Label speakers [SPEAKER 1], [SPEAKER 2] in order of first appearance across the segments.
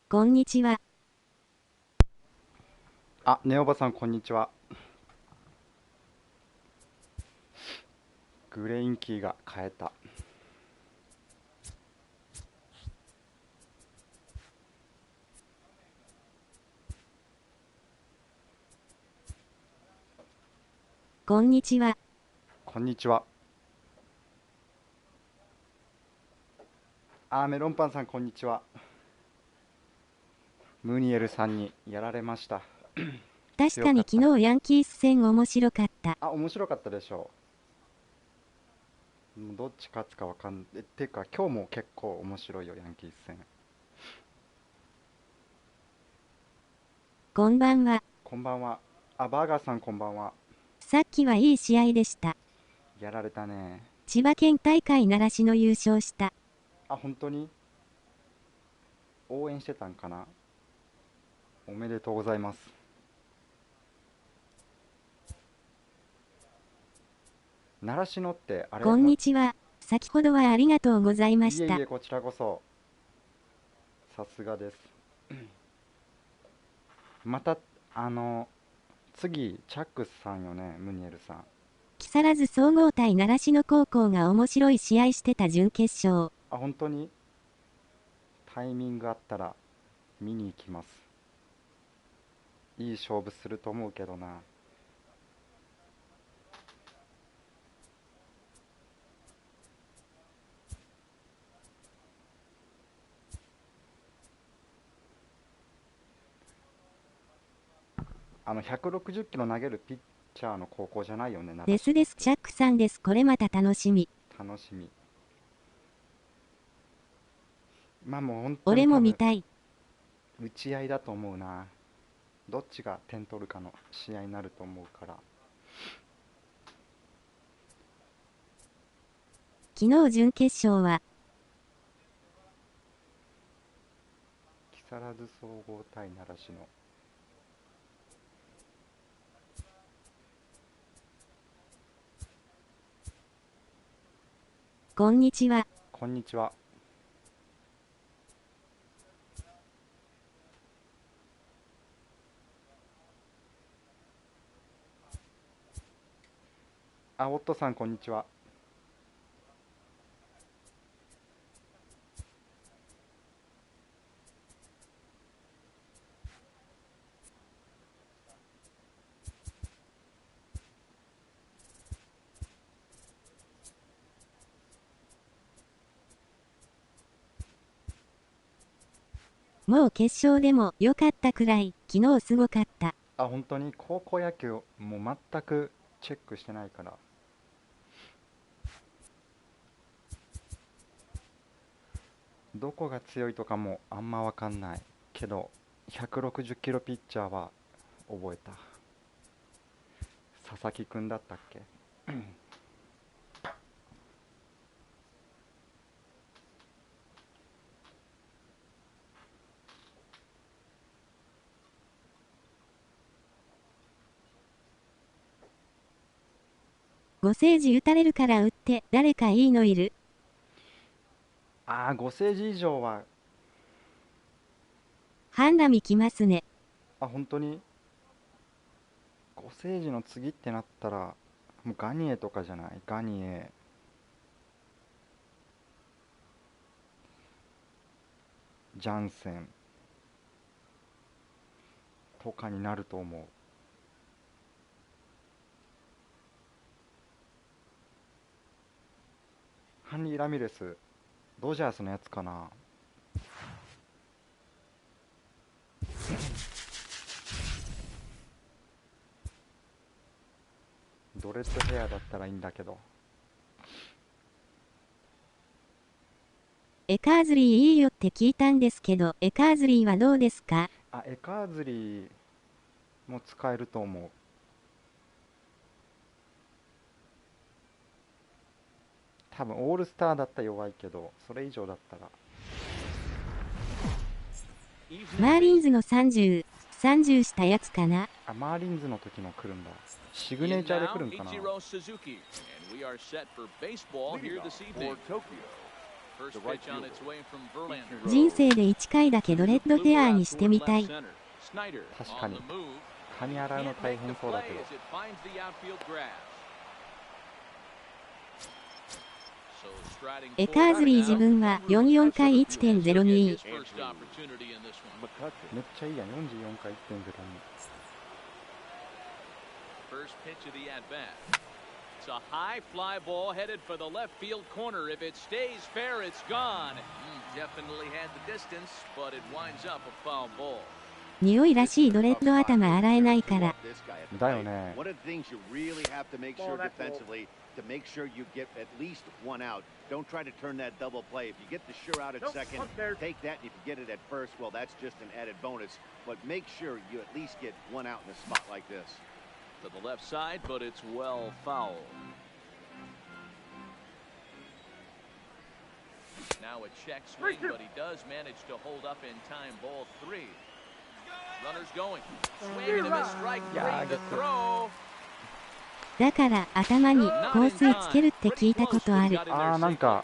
[SPEAKER 1] こんにちは。
[SPEAKER 2] あ、ねおばさん、こんにちは。グレインキーが変えた。
[SPEAKER 1] こんにちは。
[SPEAKER 2] こんにちは。あ、メロンパンさん、こんにちは。ムニエルさんにやられました。
[SPEAKER 1] 確かに
[SPEAKER 2] 強かった。
[SPEAKER 1] 昨日ヤンキース戦面白かった。
[SPEAKER 2] あ、面白かったでしょう。もうどっち勝つかわかんない。ていうか、今日も結構面白いよ、ヤンキース戦。
[SPEAKER 1] こんばんは。
[SPEAKER 2] こんばんは。あ、バーガーさん、こんばんは。
[SPEAKER 1] さっきはいい試合でした。
[SPEAKER 2] やられたね。
[SPEAKER 1] 千葉県大会習志野優勝した。
[SPEAKER 2] あ、本当に応援してたんかな。おめでとうございます。習志野ってあれ
[SPEAKER 1] こんにちは。先ほどはありがとうございました。
[SPEAKER 2] いえいえ、こちらこそ。さすがです。また、あの、次、チャックスさんよね、ムニエルさん。
[SPEAKER 1] 木更津総合対習志野高校が面白い試合してた準決勝。
[SPEAKER 2] あ、本当にタイミングあったら見に行きます。いい勝負すると思うけどな。160キロ投げるピッチャーの高校じゃないよね、習
[SPEAKER 1] ですです、
[SPEAKER 2] 志野って。
[SPEAKER 1] チャックさんです。これまた楽しみ。
[SPEAKER 2] 楽しみ。まあもう本当に
[SPEAKER 1] 俺
[SPEAKER 2] 多分、
[SPEAKER 1] も見たい。
[SPEAKER 2] 打ち合いだと思うな。どっちが点取るかの試合になると思うから。
[SPEAKER 1] 昨日準決勝は、
[SPEAKER 2] 木更津総合対習志野。
[SPEAKER 1] こんにちは。
[SPEAKER 2] こんにちは。あ、オットさん、こんにちは。
[SPEAKER 1] もう決勝でも良かったくらい、昨日すごかった。
[SPEAKER 2] あ、本当に高校野球もう全くチェックしてないから、どこが強いとかもあんま分かんないけど、160キロピッチャーは覚えた。佐々木くんだったっけ。
[SPEAKER 1] 5セージ打たれるから打って、誰かいいのいる？
[SPEAKER 2] ああ、5セージ以上は。
[SPEAKER 1] ハンラミ来ますね。
[SPEAKER 2] あ、本当に5セージの次ってなったら、もうガニエとかじゃない？ガニエ、ジャンセンとかになると思う。ハンリー・ラミレス、ドジャースのやつかな。ドレッドヘアだったらいいんだけど。
[SPEAKER 1] エカーズリーいいよって聞いたんですけど、エカーズリーはどうですか？
[SPEAKER 2] あ、エカーズリーも使えると思う。多分オールスターだったら弱いけど、それ以上だったら。
[SPEAKER 1] マーリンズの30、30したやつかな？
[SPEAKER 2] あ、マーリンズの時の来るんだ。シグネチャーで来るんかな。
[SPEAKER 1] 人生で1回だけドレッドヘアにしてみたい。
[SPEAKER 2] 確かに髪洗うの大変そうだけど。
[SPEAKER 1] エカーズリー自分は44回 1.02。
[SPEAKER 2] めっちゃいいやん、44回 1.02。It's
[SPEAKER 3] a high fly ball headed for the left field corner. If it stays fair, it's gone. Definitely had the distance, but it winds up a foul ball.
[SPEAKER 1] 匂いらしいドレッド頭洗えないから。
[SPEAKER 2] だよね。
[SPEAKER 4] One of the things you really have to make sure defensively to make sure you get at least one out. Don't try to turn that double play. If you get the sure out at second, take that. And if you get it at first, well, that's just an added bonus. But make sure you at least get one out in a spot like this.
[SPEAKER 3] To the left side, but it's well fouled. Now a check swing, but he does manage to hold up in time. Ball 3. Runners going. Swing and a miss, strike 3. The throw.
[SPEAKER 1] だから頭に香水つけるって聞いたことある。
[SPEAKER 2] ああ、なんか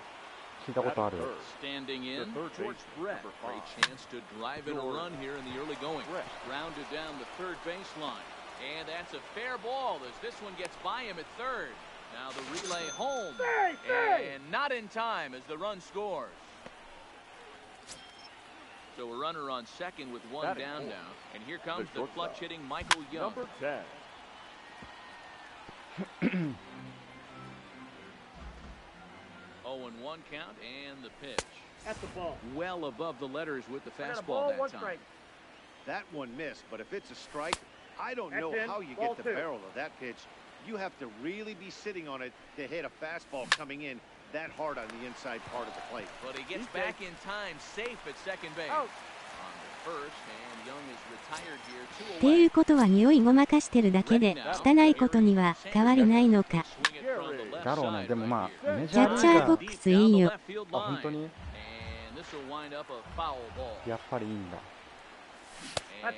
[SPEAKER 2] 聞いたことある。
[SPEAKER 3] Standing in, George Brett. Great chance to drive in a run here in the early going. Grounded down the third baseline. And that's a fair ball as this one gets by him at third. Now the relay home. And not in time as the run scores. So a runner on second with one down now. And here comes the clutch hitting Michael Young.
[SPEAKER 5] Number 10.
[SPEAKER 3] 0-1 count and the pitch. At the ball. Well above the letters with the fastball that time.
[SPEAKER 4] That one missed, but if it's a strike, I don't know how you get the barrel of that pitch. You have to really be sitting on it to hit a fastball coming in that hard on the inside part of the plate.
[SPEAKER 3] But he gets back in time, safe at second base. On the first, and Young is retired here, 2 away.
[SPEAKER 1] っていうことは匂いごまかしてるだけで汚いことには変わりないのか。
[SPEAKER 2] だろうね。でもまあメジ
[SPEAKER 1] キャッチャーボックスいいよ。
[SPEAKER 2] あ、本当にやっぱりいいんだ。メ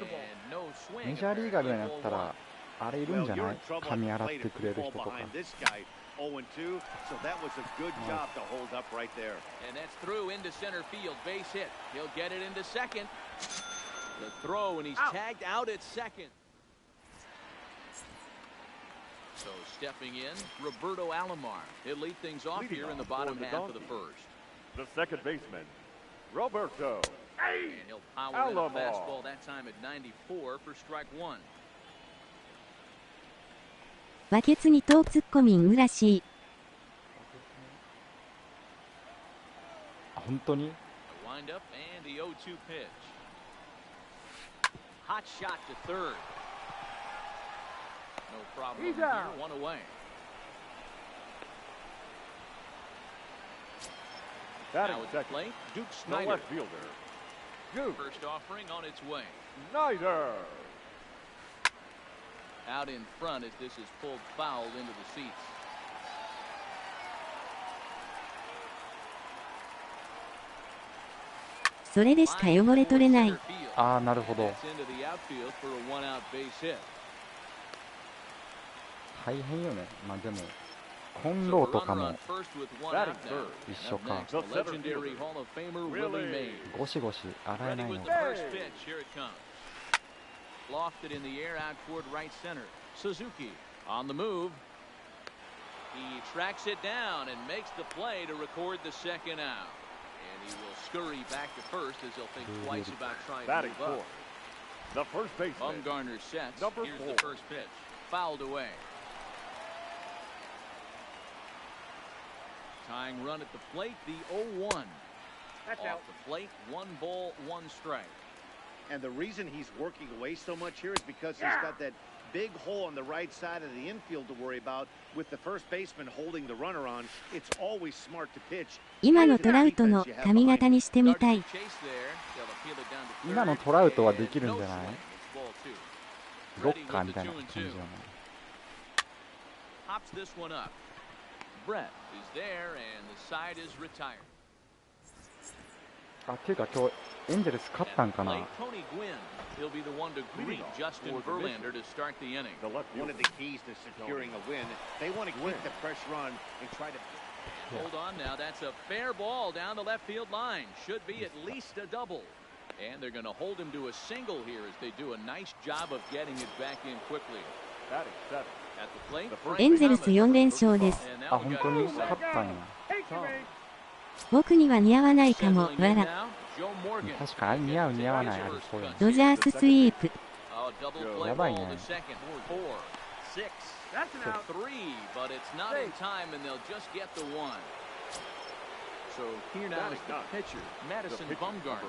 [SPEAKER 2] ジャーリーガーぐらいになったらあれいるんじゃない？髪洗ってくれる人とか。
[SPEAKER 4] 0-2, so that was a good job to hold up right there.
[SPEAKER 3] And that's through into center field, base hit. He'll get it into second. The throw, and he's tagged out at second. So stepping in, Roberto Alomar. He'll lead things off here in the bottom half of the first.
[SPEAKER 5] The second baseman, Roberto.
[SPEAKER 3] And he'll power in a fastball that time at 94 for strike 1.
[SPEAKER 1] バケツにトーツッコミンうらしい。
[SPEAKER 2] 本当に？
[SPEAKER 3] Wind up and the 0-2 pitch. Hot shot to third. No problem here, one away. Now at the plate, Duke Snyder.
[SPEAKER 5] The left fielder. Duke.
[SPEAKER 3] First offering on its way.
[SPEAKER 5] Snyder.
[SPEAKER 3] Out in front as this is pulled foul into the seats.
[SPEAKER 1] それでしか汚れ取れない。
[SPEAKER 2] ああ、なるほど。大変よね。まあでもコンローとかも一緒か。ゴシゴシ洗えないの。
[SPEAKER 3] Lofted in the air out toward right center. Suzuki on the move. He tracks it down and makes the play to record the second out. And he will scurry back to first as he'll think twice about trying to move up.
[SPEAKER 5] The first baseman.
[SPEAKER 3] Bumgarner sets. Here's the first pitch. Fouled away. Tying run at the plate, the 0-1. Off the plate, 1 ball, 1 strike.
[SPEAKER 4] And the reason he's working away so much here is because he's got that big hole on the right side of the infield to worry about. With the first baseman holding the runner on, it's always smart to pitch.
[SPEAKER 1] 今のトラウトの髪型にしてみたい。
[SPEAKER 2] 今のトラウトはできるんじゃない？ロッカーみたいな感じだね。
[SPEAKER 3] Hops this one up. Brett is there and the side is retired.
[SPEAKER 2] あ、っていうか今日エンゼルス勝ったんかな。
[SPEAKER 3] He'll be the one to greet Justin Verlander to start the inning.
[SPEAKER 4] One of the keys to securing a win, they want to keep the pressure on and try to
[SPEAKER 3] Hold on now. That's a fair ball down the left field line. Should be at least a double. And they're going to hold him to a single here as they do a nice job of getting it back in quickly.
[SPEAKER 5] Batting seven.
[SPEAKER 3] At the plate,
[SPEAKER 1] エンゼルス4連勝です。
[SPEAKER 3] and
[SPEAKER 2] あ、
[SPEAKER 3] now
[SPEAKER 2] 本
[SPEAKER 3] we
[SPEAKER 2] 当
[SPEAKER 3] got
[SPEAKER 2] に
[SPEAKER 3] a
[SPEAKER 2] 勝ったんや。
[SPEAKER 1] 僕には似合わないかも、
[SPEAKER 3] settling in
[SPEAKER 1] わら。
[SPEAKER 3] now, Joe Morgan.
[SPEAKER 2] 確かに似合う似合わないあるそうやね。
[SPEAKER 1] ドジャーススイープ。
[SPEAKER 3] Oh, double play
[SPEAKER 2] やばい
[SPEAKER 3] ball
[SPEAKER 2] ね。
[SPEAKER 3] to second. 4, 6, 3, but it's not in time, and they'll just get the one. So here now is the pitcher, Madison Bumgarner.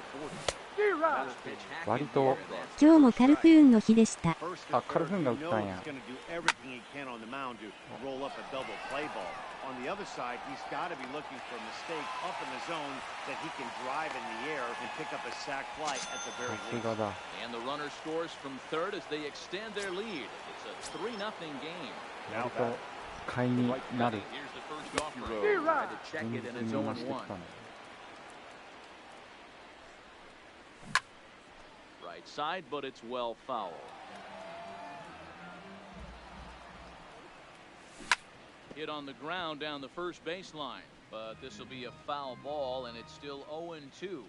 [SPEAKER 2] 割と
[SPEAKER 1] 今日もカルフーンの日でした。
[SPEAKER 2] あ、カルフーンが打ったんや。
[SPEAKER 4] On the other side, he's got to be looking for a mistake up in the zone that he can drive in the air and pick up a sac fly at the very
[SPEAKER 2] さす
[SPEAKER 4] least.
[SPEAKER 2] がだ。
[SPEAKER 3] And the runner scores from third as they extend their lead. It's a 3-0 game.
[SPEAKER 2] 割と買いになる。
[SPEAKER 3] Here's the first offer. Tried to check
[SPEAKER 2] 全
[SPEAKER 3] it,
[SPEAKER 2] 然
[SPEAKER 3] and it's
[SPEAKER 2] 見ましてき
[SPEAKER 3] 0-1.
[SPEAKER 2] たね。
[SPEAKER 3] Right side, but it's well foul. Hit on the ground down the first baseline, but this will be a foul ball, and it's still 0-2.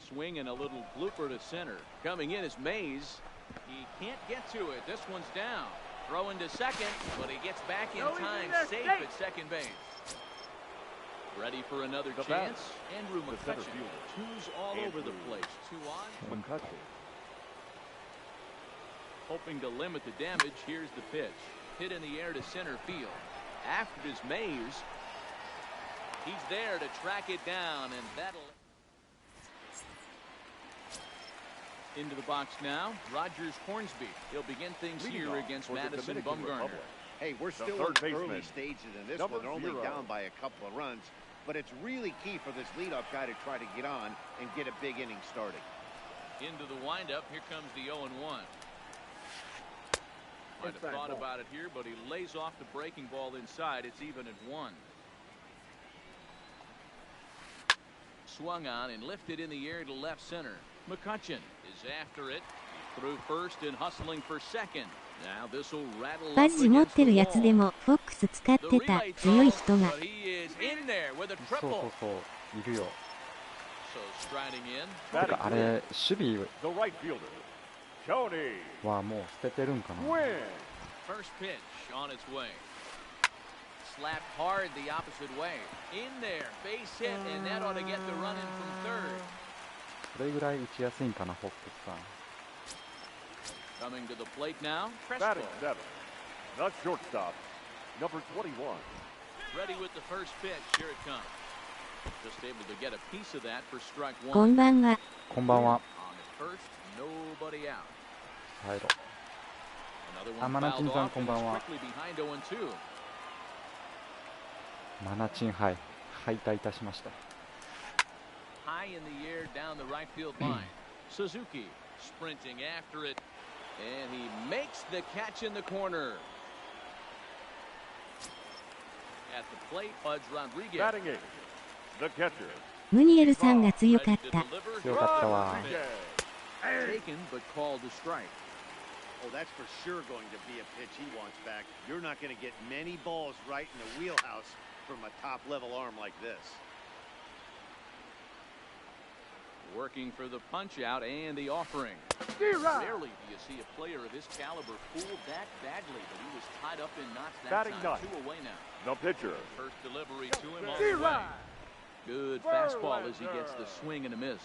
[SPEAKER 3] Swing and a little blooper to center. Coming in is Mays. He can't get to it. This one's down. Throw into second, but he gets back in time, safe at second base. Ready for another chance. Andrew McCutcheon. Twos all over the place. 2 on.
[SPEAKER 5] McCutcheon.
[SPEAKER 3] Hoping to limit the damage. Here's the pitch. Hit in the air to center field. After it is Mays. He's there to track it down, and that'll... Into the box now, Rogers Hornsby. He'll begin things here against Madison Bumgarner.
[SPEAKER 4] Hey, we're still in the early stages in this one. They're only down by a couple of runs, but it's really key for this leadoff guy to try to get on and get a big inning started.
[SPEAKER 3] Into the windup, here comes the 0-1. Might have thought about it here, but he lays off the breaking ball inside. It's even at 1. Swung on and lifted in the air to left center. McCutcheon is after it. He threw first and hustling for second. Now this will rattle
[SPEAKER 1] バ
[SPEAKER 3] up
[SPEAKER 1] ッジ持っ
[SPEAKER 3] against
[SPEAKER 1] てる
[SPEAKER 3] the
[SPEAKER 1] やつで
[SPEAKER 3] wall.
[SPEAKER 1] もフォックス使って
[SPEAKER 3] The
[SPEAKER 1] た
[SPEAKER 3] relay
[SPEAKER 1] 強い
[SPEAKER 3] throw,
[SPEAKER 1] 人が。
[SPEAKER 3] but he is in there with a
[SPEAKER 2] そうそう
[SPEAKER 3] triple.
[SPEAKER 2] そういるよ。
[SPEAKER 3] So striding in.
[SPEAKER 2] てかあれ守備
[SPEAKER 5] The right fielder, Tony
[SPEAKER 2] はもう捨ててるんかな。
[SPEAKER 5] Wynn.
[SPEAKER 3] First pitch on its way. Slapped hard the opposite way. In there, base hit, and that ought to get the run in from third.
[SPEAKER 2] それぐらい打ちやすいんかな、フォックスさん。
[SPEAKER 3] Coming to the plate now,
[SPEAKER 5] Batting
[SPEAKER 3] Crespo.
[SPEAKER 5] 7. The shortstop, number 21.
[SPEAKER 3] Ready with the first pitch. Here it comes. Just able to get a piece of that for strike
[SPEAKER 1] こ
[SPEAKER 3] one.
[SPEAKER 1] んばんは。
[SPEAKER 2] こんばんは。
[SPEAKER 3] On at first, nobody out.
[SPEAKER 2] 入ろ
[SPEAKER 3] Another
[SPEAKER 2] あ、
[SPEAKER 3] one
[SPEAKER 2] マナチ
[SPEAKER 3] fouled
[SPEAKER 2] ンさん
[SPEAKER 3] off
[SPEAKER 2] こん
[SPEAKER 3] and
[SPEAKER 2] ばん
[SPEAKER 3] is
[SPEAKER 2] は。
[SPEAKER 3] quickly behind 0-2.
[SPEAKER 2] マナチン敗退いたしました。
[SPEAKER 3] High in the air down the right field line. Suzuki sprinting after it, and he makes the catch in the corner. At the plate, Pudge Rodriguez.
[SPEAKER 5] Batting 8. The catcher,
[SPEAKER 1] ムニエルさんが強かっ
[SPEAKER 3] Ready to
[SPEAKER 1] た。
[SPEAKER 3] deliver.
[SPEAKER 2] 強かったわ。
[SPEAKER 5] Rodriguez.
[SPEAKER 3] Taken but called a strike.
[SPEAKER 4] Oh, that's for sure going to be a pitch he wants back. You're not going to get many balls right in the wheelhouse from a top-level arm like this.
[SPEAKER 3] Working for the punch out and the offering. Rarely do you see a player of his caliber fooled that badly, but he was tied up in knots that
[SPEAKER 5] Batting
[SPEAKER 3] time.
[SPEAKER 5] 9.
[SPEAKER 3] 2 away now.
[SPEAKER 5] The pitcher,
[SPEAKER 3] First delivery to him on the way. Good fastball as he gets the swing and a miss.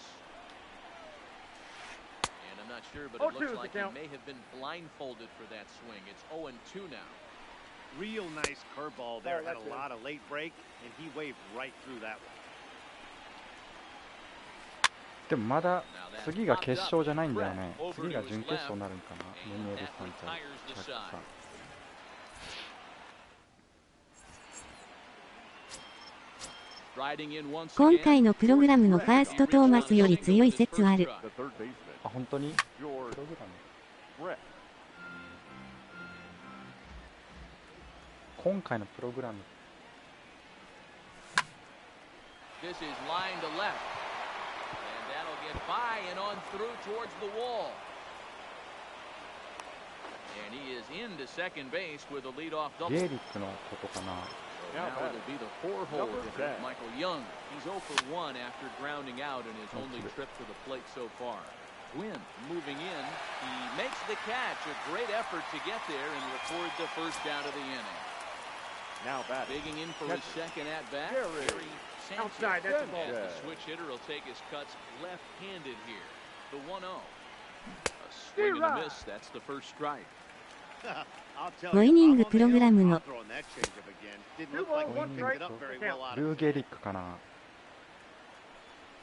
[SPEAKER 3] And I'm not sure, but it looks like he may have been blindfolded for that swing. It's 0-2 now.
[SPEAKER 4] Real nice curveball there. Had a lot of late break, and he waved right through that one.
[SPEAKER 2] でもまだ次が決勝じゃないんだよね。次が準決勝になるんかな。ムニエルさん対チャックさん。
[SPEAKER 1] 今回のプログラムのファーストトーマスより強い説ある。
[SPEAKER 5] the third baseman,
[SPEAKER 2] あ、本当に
[SPEAKER 5] George
[SPEAKER 2] プログラム
[SPEAKER 5] Brett.
[SPEAKER 2] 今回のプログラム
[SPEAKER 3] This is line to left. And that'll get by and on through towards the wall. And he is into second base with a leadoff
[SPEAKER 2] ゲ
[SPEAKER 3] double.
[SPEAKER 2] イリックのことかな。
[SPEAKER 3] Now it'll be the 4-hole hitter, Michael Young. He's 0 for 1 after grounding out in his only trip to the plate so far. Gwynn moving in. He makes the catch. A great effort to get there and record the first out of the inning.
[SPEAKER 5] Now batting.
[SPEAKER 3] Digging in for his second at-bat.
[SPEAKER 6] Outside, that's a ball.
[SPEAKER 3] The switch hitter will take his cuts left-handed here. The 1-0. A swing and a miss. That's the first strike.
[SPEAKER 1] 5イニングプログラムの
[SPEAKER 2] ルーゲリックかな。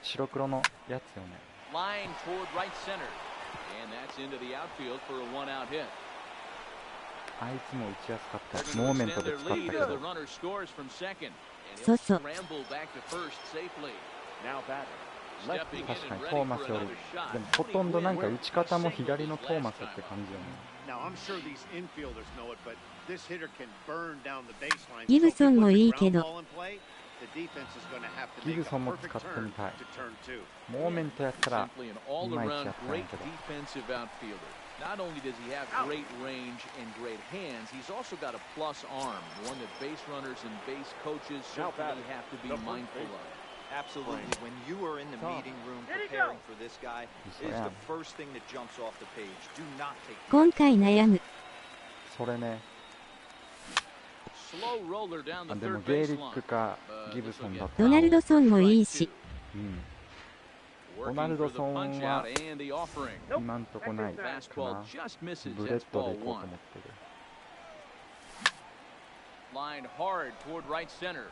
[SPEAKER 2] 白黒のやつよね。
[SPEAKER 3] Line toward right center. And that's into the outfield for a 1-out hit.
[SPEAKER 2] あいつも打ちやすかった。モーメントで使ったけど。
[SPEAKER 1] そうそう。
[SPEAKER 2] 確かにトーマスより、でもほとんどなんか打ち方も左のトーマスって感じよね。
[SPEAKER 1] ギブソンもいいけど。
[SPEAKER 2] ギブソンも使ってみたい。モーメントやったらいまいちやったんやけど。
[SPEAKER 3] Not only does he have great range and great hands, he's also got a plus arm, one that base runners and base coaches certainly have to be mindful of.
[SPEAKER 7] Absolutely. When you are in the meeting room preparing for this guy, it is the first thing that jumps off the page. Do not take.
[SPEAKER 1] 今回悩む。
[SPEAKER 2] それね。
[SPEAKER 3] Slow roller down the
[SPEAKER 2] でも
[SPEAKER 3] third
[SPEAKER 2] ゲイ
[SPEAKER 3] base
[SPEAKER 2] リック
[SPEAKER 3] line.
[SPEAKER 2] かギブソンだったら。
[SPEAKER 1] ドナルドソンもいいし。
[SPEAKER 2] ドナルドソンは今んとこないかな。ブレッドでいこうと思ってる。
[SPEAKER 3] Line hard toward right center.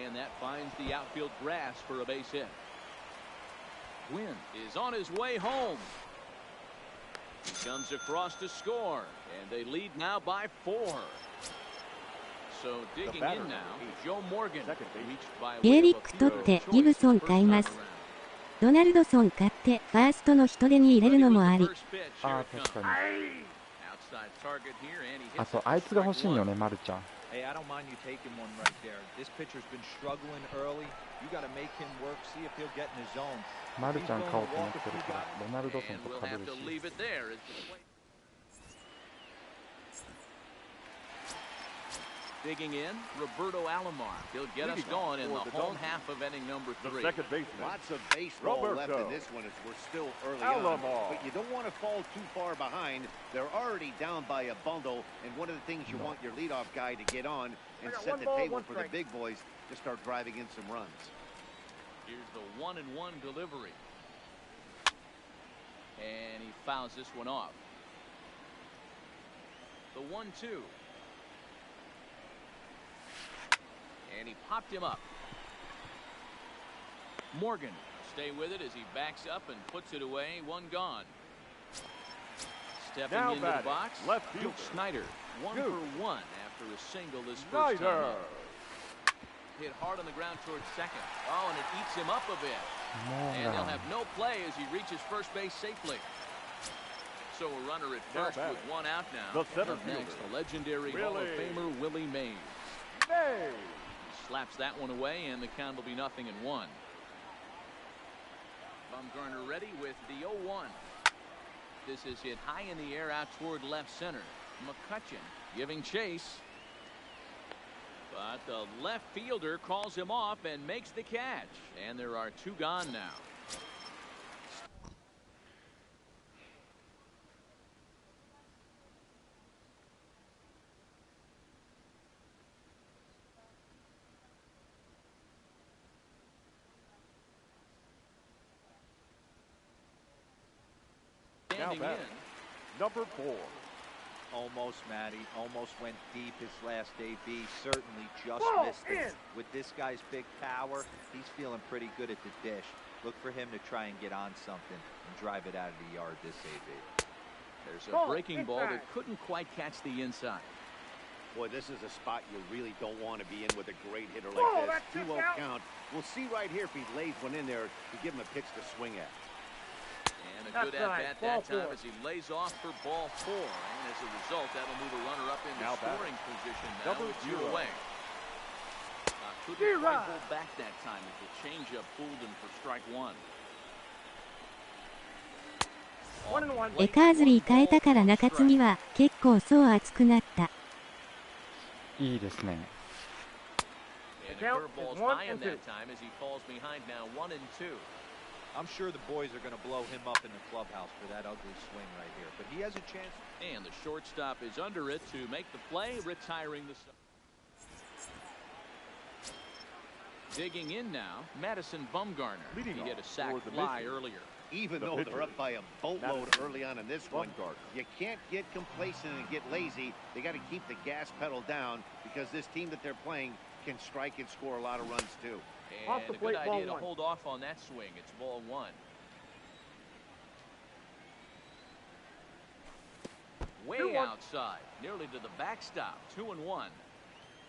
[SPEAKER 3] And that finds the outfield grass for a base hit. Gwynn is on his way home. He comes across to score, and they lead now by 4. So digging in now, Joe Morgan reached by
[SPEAKER 1] ゲイリック取ってギブソン買います。ドナルドソン買ってファーストの人手に入れるのもあり。
[SPEAKER 2] ああ、確かに。あと、あいつが欲しいんよね、マルちゃん。
[SPEAKER 7] Hey, I don't mind you taking one right there. This pitcher's been struggling early. You got to make him work, see if he'll get in his zone.
[SPEAKER 2] マルちゃん買おうと思ってるけど、ドナルドソンと被るし。
[SPEAKER 3] Digging in, Roberto Alomar. He'll get us going in the home half of inning number 3.
[SPEAKER 5] Second baseman.
[SPEAKER 4] Lots of baseball left in this one as we're still early on. But you don't want to fall too far behind. They're already down by a bundle, and one of the things you want your leadoff guy to get on and set the table for the big boys to start driving in some runs.
[SPEAKER 3] Here's the 1-1 delivery. And he fouls this one off. The 1-2. And he popped him up. Morgan stay with it as he backs up and puts it away. One gone. Stepping into the box, Luke Snyder. 1 for 1 after a single this first time up. Hit hard on the ground towards second. Oh, and it eats him up a bit. And they'll have no play as he reaches first base safely. So a runner at first with 1 out now.
[SPEAKER 5] The center
[SPEAKER 3] next, the legendary Hall of Famer Willie Mays. Slaps that one away, and the count will be 0-1. Bumgarner ready with the 0-1. This is hit high in the air out toward left center. McCutcheon giving chase. But the left fielder calls him off and makes the catch. And there are 2 gone now.
[SPEAKER 5] Number 4.
[SPEAKER 7] Almost, Matty. Almost went deep his last AB. Certainly just missed it. With this guy's big power, he's feeling pretty good at the dish. Look for him to try and get on something and drive it out of the yard this AB.
[SPEAKER 3] There's a breaking ball that couldn't quite catch the inside.
[SPEAKER 4] Boy, this is a spot you really don't want to be in with a great hitter like this. 2-0 count. We'll see right here if he lays one in there to give him a pitch to swing at.
[SPEAKER 3] And a good at-bat that time as he lays off for ball 4. And as a result, that'll move a runner up into scoring position now with 2 away. Couldn't quite hold back that time as the changeup fooled him for strike 1.
[SPEAKER 1] エカーズリー変えたから中継ぎは結構そう熱くなった。
[SPEAKER 2] いいですね。
[SPEAKER 3] And the curveball's by him that time as he falls behind now 1-2.
[SPEAKER 7] I'm sure the boys are going to blow him up in the clubhouse for that ugly swing right here. But he has a chance.
[SPEAKER 3] And the shortstop is under it to make the play, retiring the... Digging in now, Madison Bumgarner. He hit a sac fly earlier.
[SPEAKER 4] Even though they're up by a boatload early on in this one, you can't get complacent and get lazy. They got to keep the gas pedal down because this team that they're playing can strike and score a lot of runs too.
[SPEAKER 3] And a good idea to hold off on that swing. It's ball one. Way outside, nearly to the backstop. 2-1.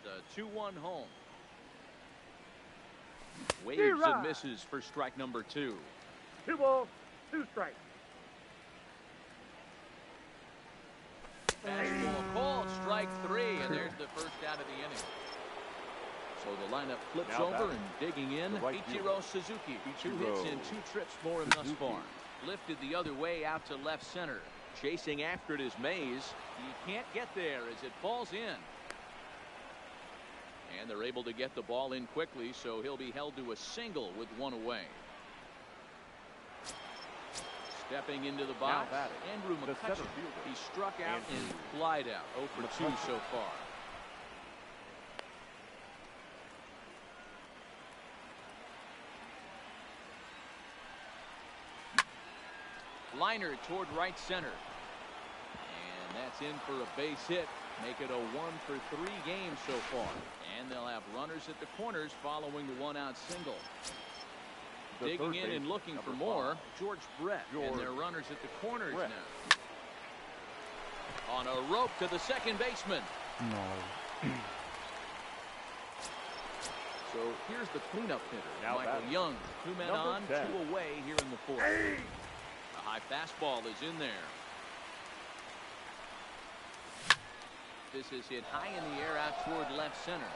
[SPEAKER 3] The 2-1 home. Waves and misses for strike number 2.
[SPEAKER 6] 2 balls, 2 strikes.
[SPEAKER 3] Fastball called, strike 3, and there's the first out of the inning. So the lineup flips over and digging in, Ichiro Suzuki. 2 hits and 2 trips for him thus far. Lifted the other way out to left center. Chasing after it is Mays. He can't get there as it falls in. And they're able to get the ball in quickly, so he'll be held to a single with 1 away. Stepping into the box, Andrew McCutcheon. He struck out and flied out. 0 for 2 so far. Liner toward right center. And that's in for a base hit. Make it a 1 for 3 game so far. And they'll have runners at the corners following the 1-out single. Digging in and looking for more, George Brett. And their runners at the corners now. On a rope to the second baseman.
[SPEAKER 2] No.
[SPEAKER 3] So here's the cleanup hitter, Michael Young. 2 men on, 2 away here in the 4th. A high fastball is in there. This is hit high in the air out toward left center.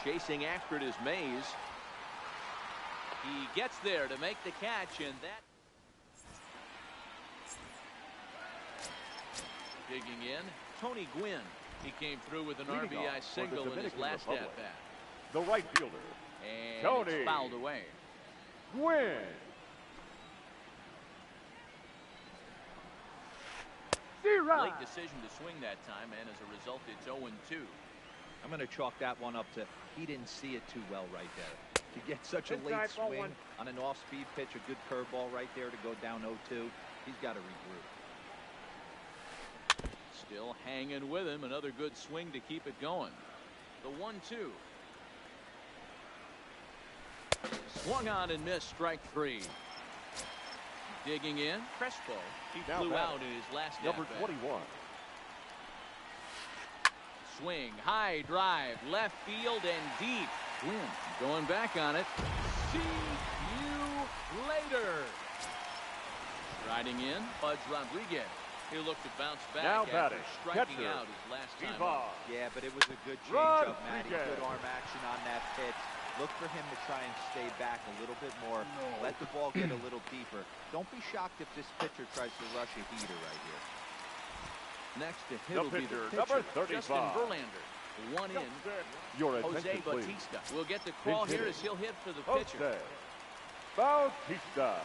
[SPEAKER 3] Chasing after it is Mays. He gets there to make the catch, and that. Digging in, Tony Gwynn. He came through with an RBI single in his last at-bat.
[SPEAKER 5] The right fielder,
[SPEAKER 3] and
[SPEAKER 5] Tony
[SPEAKER 3] it's fouled away.
[SPEAKER 5] Gwynn.
[SPEAKER 3] Late decision to swing that time, and as a result, it's 0-2.
[SPEAKER 7] I'm going to chalk that one up to he didn't see it too well right there. To get such a late swing on an off-speed pitch, a good curveball right there to go down 0-2, he's got to regroup.
[SPEAKER 3] Still hanging with him. Another good swing to keep it going. The 1-2. Swung on and missed. Strike 3. Digging in, Crespo. He flew out in his last
[SPEAKER 5] number
[SPEAKER 3] at-bat.
[SPEAKER 5] 21.
[SPEAKER 3] Swing, high drive, left field and deep. Gwynn going back on it. See you later. Riding in, Budge Rodriguez. He'll look to bounce back after striking out his last time up.
[SPEAKER 7] Yeah, but it was a good change-up, Matty. Good arm action on that pitch. Look for him to try and stay back a little bit more. Let the ball get a little deeper. Don't be shocked if this pitcher tries to rush a heater right here.
[SPEAKER 3] Next to hit will be the pitcher,
[SPEAKER 5] number 35.
[SPEAKER 3] Justin Verlander. 1 in.
[SPEAKER 5] Your
[SPEAKER 3] Jose Bautista will get the call here as he'll hit for the pitcher.
[SPEAKER 5] Bautista.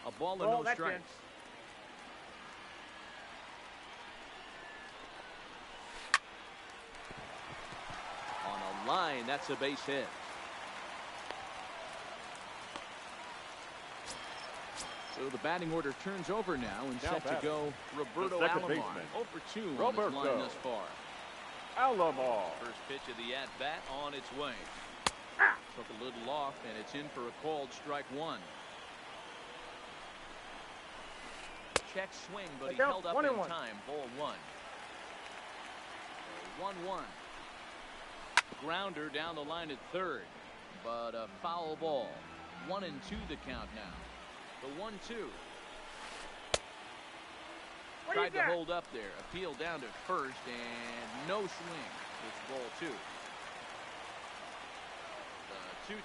[SPEAKER 3] A ball and no strikes. On a line, that's a base hit. So the batting order turns over now and set to go Roberto Alomar. 0 for 2 on his line thus far.
[SPEAKER 5] Alomar.
[SPEAKER 3] First pitch of the at-bat on its way. Took a little off, and it's in for a called strike 1. Check swing, but he held up in time. Ball 1. 1-1. Grounder down the line at third, but a foul ball. 1-2 the count now. The 1-2. Tried to hold up there. Appeal down to first, and no swing. It's ball 2.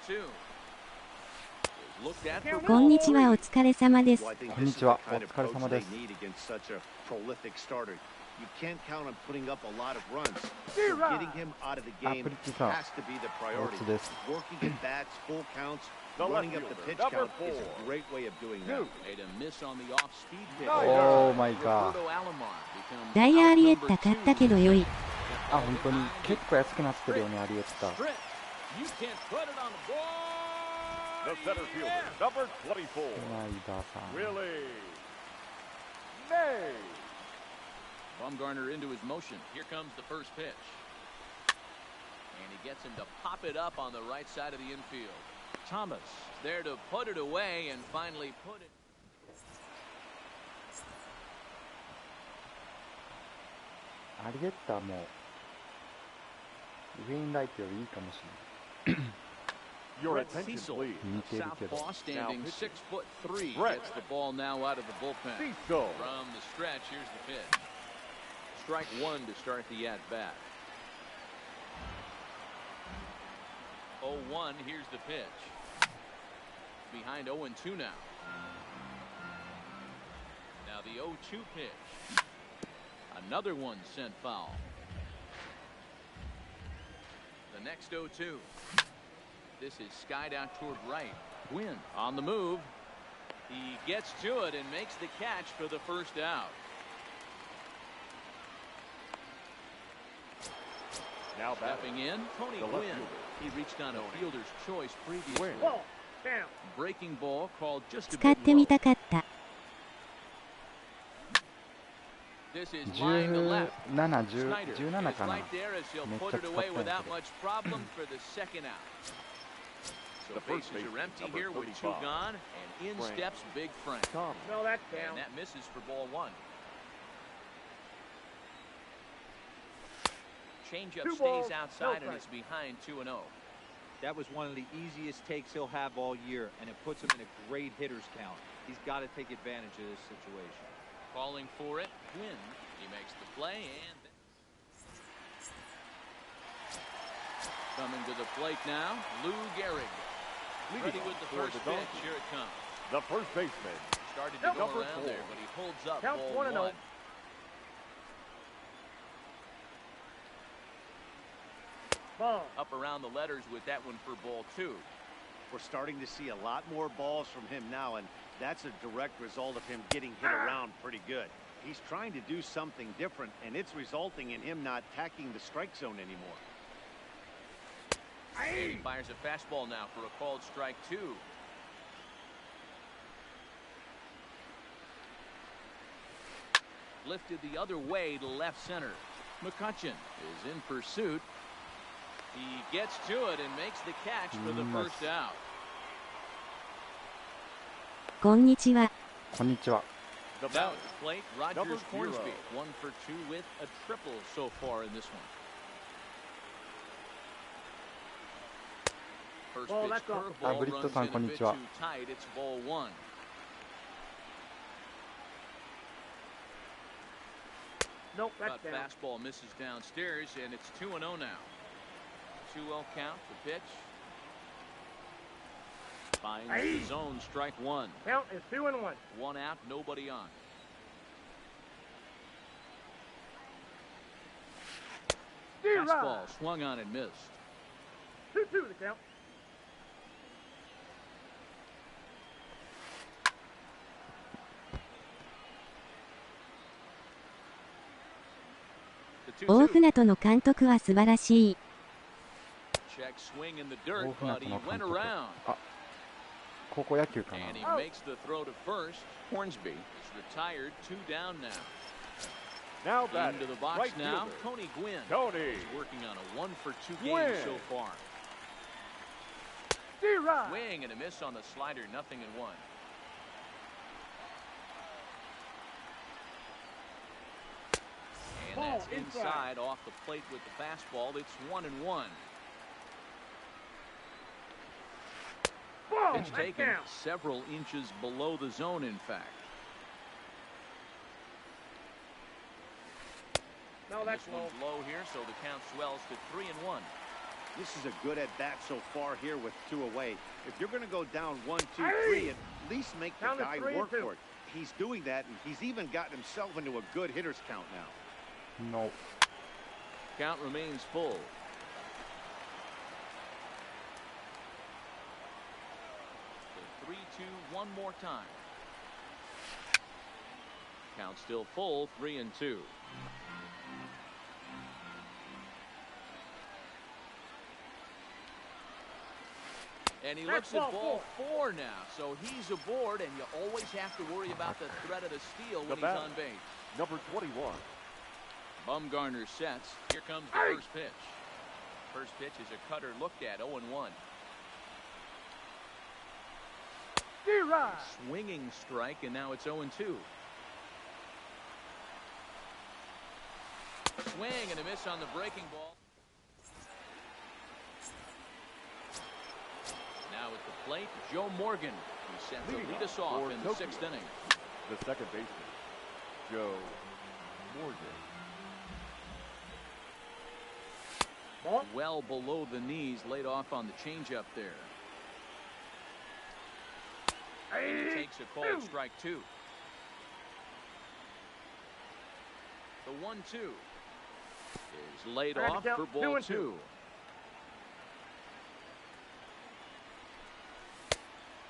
[SPEAKER 3] The 2-2 is Looked at for
[SPEAKER 1] こんにちは、お疲れ様です。
[SPEAKER 4] Well, I think
[SPEAKER 2] こん
[SPEAKER 4] this
[SPEAKER 2] に
[SPEAKER 4] is
[SPEAKER 2] ち
[SPEAKER 4] the
[SPEAKER 2] は。
[SPEAKER 4] kind of
[SPEAKER 2] お疲れ
[SPEAKER 4] coach
[SPEAKER 2] 様
[SPEAKER 4] they
[SPEAKER 2] です。
[SPEAKER 4] need against such a prolific starter. You can't count on putting up a lot of runs. So getting him out of the
[SPEAKER 2] あ、
[SPEAKER 4] game
[SPEAKER 2] プリッチさん、
[SPEAKER 4] has to be the
[SPEAKER 2] お
[SPEAKER 4] priority.
[SPEAKER 2] 家です。
[SPEAKER 4] Working at bats, full counts,
[SPEAKER 5] The left
[SPEAKER 4] running up the
[SPEAKER 5] fielder,
[SPEAKER 4] pitch
[SPEAKER 5] number
[SPEAKER 4] count is a
[SPEAKER 5] 4.
[SPEAKER 4] great way of doing that.
[SPEAKER 3] made a miss on the off-speed pitch.
[SPEAKER 2] オーマイガー。
[SPEAKER 3] Roberto Alomar becomes
[SPEAKER 1] ダイアーリエッ
[SPEAKER 3] out
[SPEAKER 1] タ
[SPEAKER 3] number
[SPEAKER 1] 買ったけ
[SPEAKER 3] 2.
[SPEAKER 1] ど良い。
[SPEAKER 2] あ、本当に結構安くなってるよね、アリエッタ。
[SPEAKER 3] Stretch. You can't put it on the ball.
[SPEAKER 5] The center fielder, number 24.
[SPEAKER 2] スナイダーさん。
[SPEAKER 5] Willie May.
[SPEAKER 3] Bumgarner into his motion. Here comes the first pitch. And he gets him to pop it up on the right side of the infield. Thomas there to put it away and finally put it.
[SPEAKER 2] アリエッタもウェインライトよりいいかもしれない。
[SPEAKER 5] Your
[SPEAKER 3] Brett
[SPEAKER 5] attention,
[SPEAKER 3] Cecil,
[SPEAKER 5] please.
[SPEAKER 2] 似てるけど。
[SPEAKER 3] southpaw standing 6'3",
[SPEAKER 5] Brett.
[SPEAKER 3] gets the ball now out of the bullpen.
[SPEAKER 5] Cecil.
[SPEAKER 3] From the stretch, here's the pitch. Strike one to start the at-bat. 0-1, here's the pitch. Behind 0-2 now. Now the 0-2 pitch. Another one sent foul. The next 0-2. This is skied out toward right. Gwynn on the move. He gets to it and makes the catch for the first out.
[SPEAKER 5] Now batting.
[SPEAKER 3] Stepping in, Tony
[SPEAKER 5] The left
[SPEAKER 3] Gwynn.
[SPEAKER 5] fielder.
[SPEAKER 3] He reached on a fielder's choice previously.
[SPEAKER 5] Gwynn.
[SPEAKER 6] Ball. Down.
[SPEAKER 3] Breaking ball called just a
[SPEAKER 1] 使っ
[SPEAKER 3] bit
[SPEAKER 1] てみ
[SPEAKER 3] low.
[SPEAKER 1] たかった。
[SPEAKER 3] This is line to left.
[SPEAKER 2] 17、Snyder 17
[SPEAKER 3] is
[SPEAKER 2] かな。
[SPEAKER 3] right there as he'll
[SPEAKER 2] めっちゃ
[SPEAKER 3] put
[SPEAKER 2] 使
[SPEAKER 3] it
[SPEAKER 2] った
[SPEAKER 3] away
[SPEAKER 2] んやけ
[SPEAKER 3] without
[SPEAKER 2] ど。
[SPEAKER 3] much problem for the second out. So
[SPEAKER 5] The first
[SPEAKER 3] bases are
[SPEAKER 5] baseman,
[SPEAKER 3] empty
[SPEAKER 5] number
[SPEAKER 3] here with 2
[SPEAKER 5] 35.
[SPEAKER 3] gone, and in
[SPEAKER 5] Frank.
[SPEAKER 3] steps Big Frank.
[SPEAKER 5] Thomas.
[SPEAKER 6] No, that's
[SPEAKER 3] And
[SPEAKER 6] down.
[SPEAKER 3] that misses for ball 1. Changeup
[SPEAKER 6] 2 balls,
[SPEAKER 3] stays
[SPEAKER 6] no
[SPEAKER 3] outside and
[SPEAKER 6] strike.
[SPEAKER 3] it's behind 2-0.
[SPEAKER 7] That was one of the easiest takes he'll have all year, and it puts him in a great hitter's count. He's got to take advantage of this situation.
[SPEAKER 3] Calling for it, Gwynn. He makes the play and coming to the plate now, Lou Gehrig. Ready with the
[SPEAKER 5] for
[SPEAKER 3] first
[SPEAKER 5] the
[SPEAKER 3] pitch.
[SPEAKER 5] Donkeys.
[SPEAKER 3] Here it comes.
[SPEAKER 5] The first baseman.
[SPEAKER 3] Started to go
[SPEAKER 5] Number
[SPEAKER 3] around
[SPEAKER 5] 4.
[SPEAKER 3] there, but he holds up
[SPEAKER 6] Count
[SPEAKER 3] ball
[SPEAKER 6] 1-0.
[SPEAKER 3] 1.
[SPEAKER 6] Ball.
[SPEAKER 3] Up around the letters with that one for ball 2.
[SPEAKER 4] We're starting to see a lot more balls from him now, and that's a direct result of him getting hit around pretty good. He's trying to do something different, and it's resulting in him not attacking the strike zone anymore.
[SPEAKER 3] And he fires a fastball now for a called strike 2. Lifted the other way to left center. McCutcheon is in pursuit. He gets to it and makes the catch for the first out.
[SPEAKER 1] こんにちは。
[SPEAKER 2] こんにちは。
[SPEAKER 5] The
[SPEAKER 3] Now
[SPEAKER 5] batter.
[SPEAKER 3] at the plate,
[SPEAKER 5] Number
[SPEAKER 3] Rogers Hornsby,
[SPEAKER 5] 0.
[SPEAKER 3] 1 for 2 with a triple so far in this one. First
[SPEAKER 6] Ball,
[SPEAKER 3] pitch
[SPEAKER 6] that's off.
[SPEAKER 3] curveball
[SPEAKER 2] Ah, Brito
[SPEAKER 3] runs
[SPEAKER 2] san,
[SPEAKER 3] in a bit
[SPEAKER 2] こんにちは。
[SPEAKER 3] too tight. It's ball 1.
[SPEAKER 6] Nope, that's
[SPEAKER 3] Cut
[SPEAKER 6] down.
[SPEAKER 3] fastball misses downstairs, and it's 2-0 now. 2-0 count, the pitch. Finds the zone, strike 1.
[SPEAKER 6] Count is 2-1.
[SPEAKER 3] 1 out, nobody on. Fastball swung on and missed.
[SPEAKER 6] 2-2 the count.
[SPEAKER 3] The
[SPEAKER 1] 大
[SPEAKER 3] 2-2.
[SPEAKER 1] 船渡の監督は素晴らしい。
[SPEAKER 3] Check swing in the
[SPEAKER 2] 大
[SPEAKER 3] dirt,
[SPEAKER 2] 船
[SPEAKER 3] but
[SPEAKER 2] 渡
[SPEAKER 3] he
[SPEAKER 2] の監
[SPEAKER 3] went
[SPEAKER 2] 督。
[SPEAKER 3] around.
[SPEAKER 2] あ、高校野球かな。
[SPEAKER 3] And he makes the throw to first. Hornsby is retired, 2 down now.
[SPEAKER 5] Now batting.
[SPEAKER 3] Into the box
[SPEAKER 5] Right
[SPEAKER 3] now,
[SPEAKER 5] fielder.
[SPEAKER 3] Tony Gwynn.
[SPEAKER 5] Tony.
[SPEAKER 3] He's working on a 1 for 2 game
[SPEAKER 5] Gwynn.
[SPEAKER 3] so far.
[SPEAKER 6] D-Rod.
[SPEAKER 3] Swing and a miss on the slider, 0-1. And
[SPEAKER 6] Ball
[SPEAKER 3] that's
[SPEAKER 6] inside.
[SPEAKER 3] inside off the plate with the fastball. It's 1-1.
[SPEAKER 6] Ball.
[SPEAKER 3] Pitch
[SPEAKER 6] That's
[SPEAKER 3] taken
[SPEAKER 6] down.
[SPEAKER 3] several inches below the zone, in fact.
[SPEAKER 6] No, that's
[SPEAKER 3] This
[SPEAKER 6] low.
[SPEAKER 3] one's low here, so the count swells to 3-1.
[SPEAKER 4] This is a good at bat so far here with 2 away. If you're going to go down 1, 2, 3, at least make the
[SPEAKER 6] Count to
[SPEAKER 4] guy
[SPEAKER 6] 3 and
[SPEAKER 4] work
[SPEAKER 6] 2.
[SPEAKER 4] for it. He's doing that, and he's even gotten himself into a good hitter's count now.
[SPEAKER 2] Nope.
[SPEAKER 3] Count remains full. The 3-2 one more time. Count still full, 3-2. And he looks at ball 4 now, so he's aboard, and you always have to worry about the threat of the steal when he's on base.
[SPEAKER 5] Number 21.
[SPEAKER 3] Bumgarner sets. Here comes the first pitch. First pitch is a cutter looked at, 0-1. Swinging strike, and now it's 0-2. Swing and a miss on the breaking ball. Now at the plate, Joe Morgan. He's set to lead us off in the 6th inning.
[SPEAKER 5] The second baseman, Joe Morgan.
[SPEAKER 3] Well below the knees, laid off on the changeup there. And he takes a cold strike 2. The 1-2 is laid off for ball 2.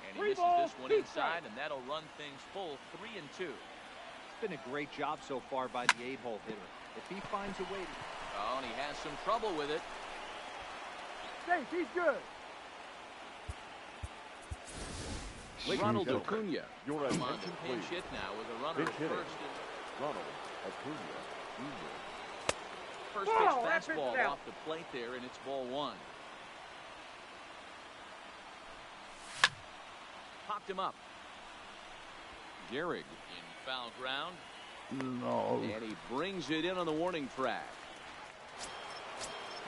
[SPEAKER 3] And he misses this one inside, and that'll run things full, 3-2.
[SPEAKER 7] It's been a great job so far by the 8-hole hitter. If he finds a way to...
[SPEAKER 3] Oh, and he has some trouble with it.
[SPEAKER 6] He's good.
[SPEAKER 3] Ronald Acuna.
[SPEAKER 5] Your
[SPEAKER 3] Come on,
[SPEAKER 5] attention,
[SPEAKER 3] the pinch
[SPEAKER 5] please.
[SPEAKER 3] hit now with a runner
[SPEAKER 5] Pinch
[SPEAKER 3] at
[SPEAKER 5] hitting.
[SPEAKER 3] first.
[SPEAKER 5] Ronald Acuna Jr.
[SPEAKER 3] First pitch fastball off the plate there, and it's ball 1. Popped him up. Gehrig in foul ground.
[SPEAKER 2] No.
[SPEAKER 3] And he brings it in on the warning track.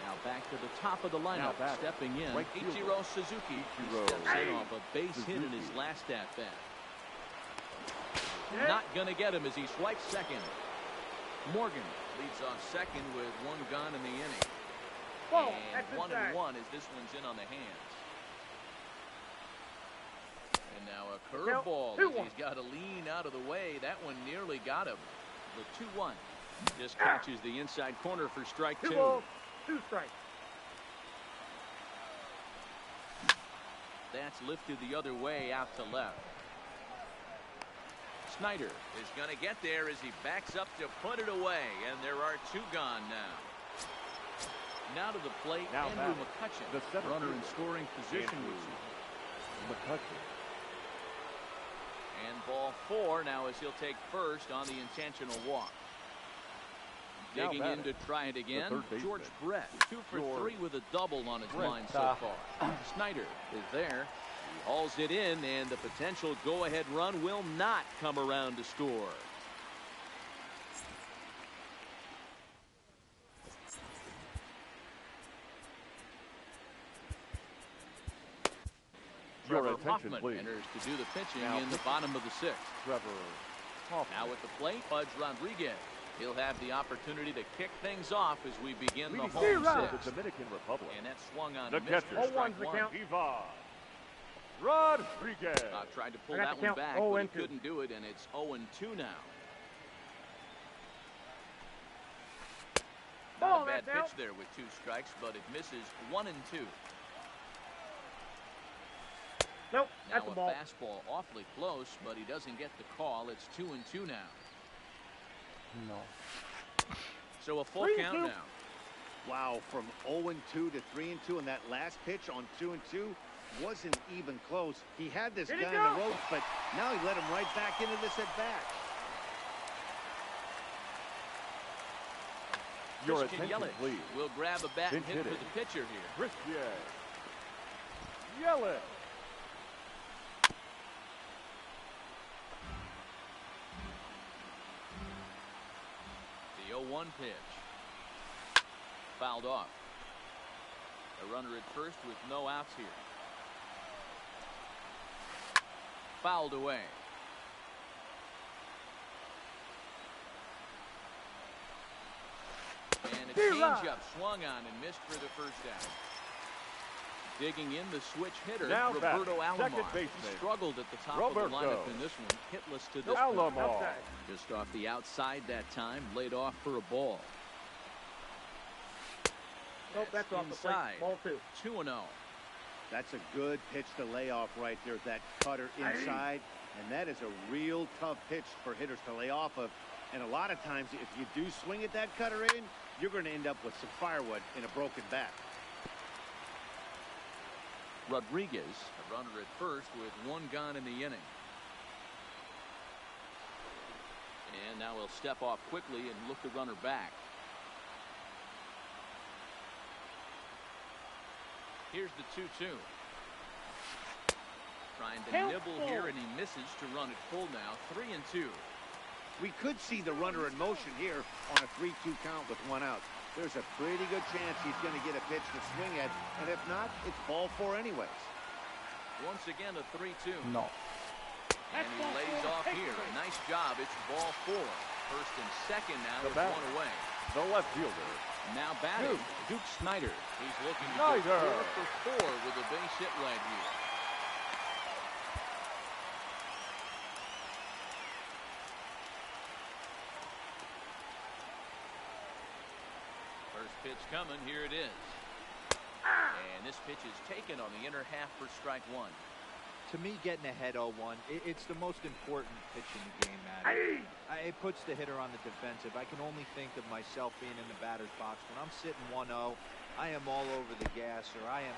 [SPEAKER 3] Now back to the top of the lineup. Stepping in,
[SPEAKER 5] right fielder.
[SPEAKER 3] Ichiro Suzuki. He steps in off a base hit in his last at bat. Not going to get him as he swipes second. Morgan leads off second with 1 gone in the inning. And 1-1 as this one's in on the hands. And now a curveball as he's got to lean out of the way. That one nearly got him. The 2-1 just catches the inside corner for strike 2.
[SPEAKER 6] 2 strikes.
[SPEAKER 3] That's lifted the other way out to left. Snyder is going to get there as he backs up to put it away, and there are 2 gone now. Now to the plate, Andrew McCutchen,
[SPEAKER 5] the
[SPEAKER 3] runner in scoring position with
[SPEAKER 5] McCutchen.
[SPEAKER 3] And ball 4 now as he'll take first on the intentional walk. Digging in to try it again, George Brett, 2 for 3 with a double on his line so far. Snyder is there. He hauls it in, and the potential go-ahead run will not come around to score. Trevor Hoffman enters to do the pitching in the bottom of the 6th.
[SPEAKER 5] Trevor Hoffman.
[SPEAKER 3] Now at the plate, Pudge Rodriguez. He'll have the opportunity to kick things off as we begin the home 6th.
[SPEAKER 5] The Dominican Republic.
[SPEAKER 3] And that swung on
[SPEAKER 5] The
[SPEAKER 3] a miss for
[SPEAKER 5] catcher.
[SPEAKER 3] strike 1.
[SPEAKER 5] Ivan Rodriguez.
[SPEAKER 3] Tried to pull that one back, but he couldn't do it, and it's 0-2 now. Not a bad pitch there with 2 strikes, but it misses 1-2.
[SPEAKER 6] Nope,
[SPEAKER 3] now
[SPEAKER 6] that's a ball.
[SPEAKER 3] Fastball awfully close, but he doesn't get the call. It's 2-2 now.
[SPEAKER 2] No.
[SPEAKER 3] So a full count now.
[SPEAKER 4] Wow, from 0-2 to 3-2, and that last pitch on 2-2 wasn't even close. He had this guy in the ropes, but now he let him right back into this at bat.
[SPEAKER 5] Your attention, please.
[SPEAKER 3] Will grab a bat and hit
[SPEAKER 5] hitting.
[SPEAKER 3] for the pitcher here.
[SPEAKER 5] Christian Yelich.
[SPEAKER 3] The 0-1 pitch. Fouled off. A runner at first with no outs here. Fouled away. And And a changeup swung on and missed for the first down. Digging in the switch hitter,
[SPEAKER 5] Now
[SPEAKER 3] Roberto
[SPEAKER 5] batting, second
[SPEAKER 3] Alomar.
[SPEAKER 5] baseman,
[SPEAKER 3] He struggled at the top
[SPEAKER 5] Roberto.
[SPEAKER 3] of the lineup in this one, hitless to this
[SPEAKER 5] Alomar.
[SPEAKER 3] point. Just off the outside that time, laid off for a ball.
[SPEAKER 6] Nope, that's off the plate.
[SPEAKER 3] Inside.
[SPEAKER 6] Ball 2.
[SPEAKER 3] 2-0.
[SPEAKER 4] That's a good pitch to lay off right there, that cutter inside. And that is a real tough pitch for hitters to lay off of. And a lot of times, if you do swing at that cutter in, you're going to end up with some firewood in a broken bat.
[SPEAKER 3] Rodriguez, a runner at first with one gone in the inning. And now he'll step off quickly and look the runner back. Here's the 2-2. Trying to nibble here, and he misses to run it full now. 3-2.
[SPEAKER 4] We could see the runner in motion here on a 3-2 count with one out. There's a pretty good chance he's going to get a pitch to swing at, and if not, it's ball 4 anyways.
[SPEAKER 3] Once again, a 3-2.
[SPEAKER 2] No.
[SPEAKER 3] And he lays off here. A nice job. It's ball 4. First and second now.
[SPEAKER 5] The
[SPEAKER 3] It's
[SPEAKER 5] batter.
[SPEAKER 3] one away.
[SPEAKER 5] The left fielder.
[SPEAKER 3] Now batting, Duke Snyder. He's looking to
[SPEAKER 5] Snyder.
[SPEAKER 3] go 4 for 4 with a base hit right here. First pitch coming. Here it is. And this pitch is taken on the inner half for strike 1.
[SPEAKER 7] To me, getting ahead 0-1, it's the most important pitch in the game, Matty. It puts the hitter on the defensive. I can only think of myself being in the batter's box. When I'm sitting 1-0, I am all over the gas, or I am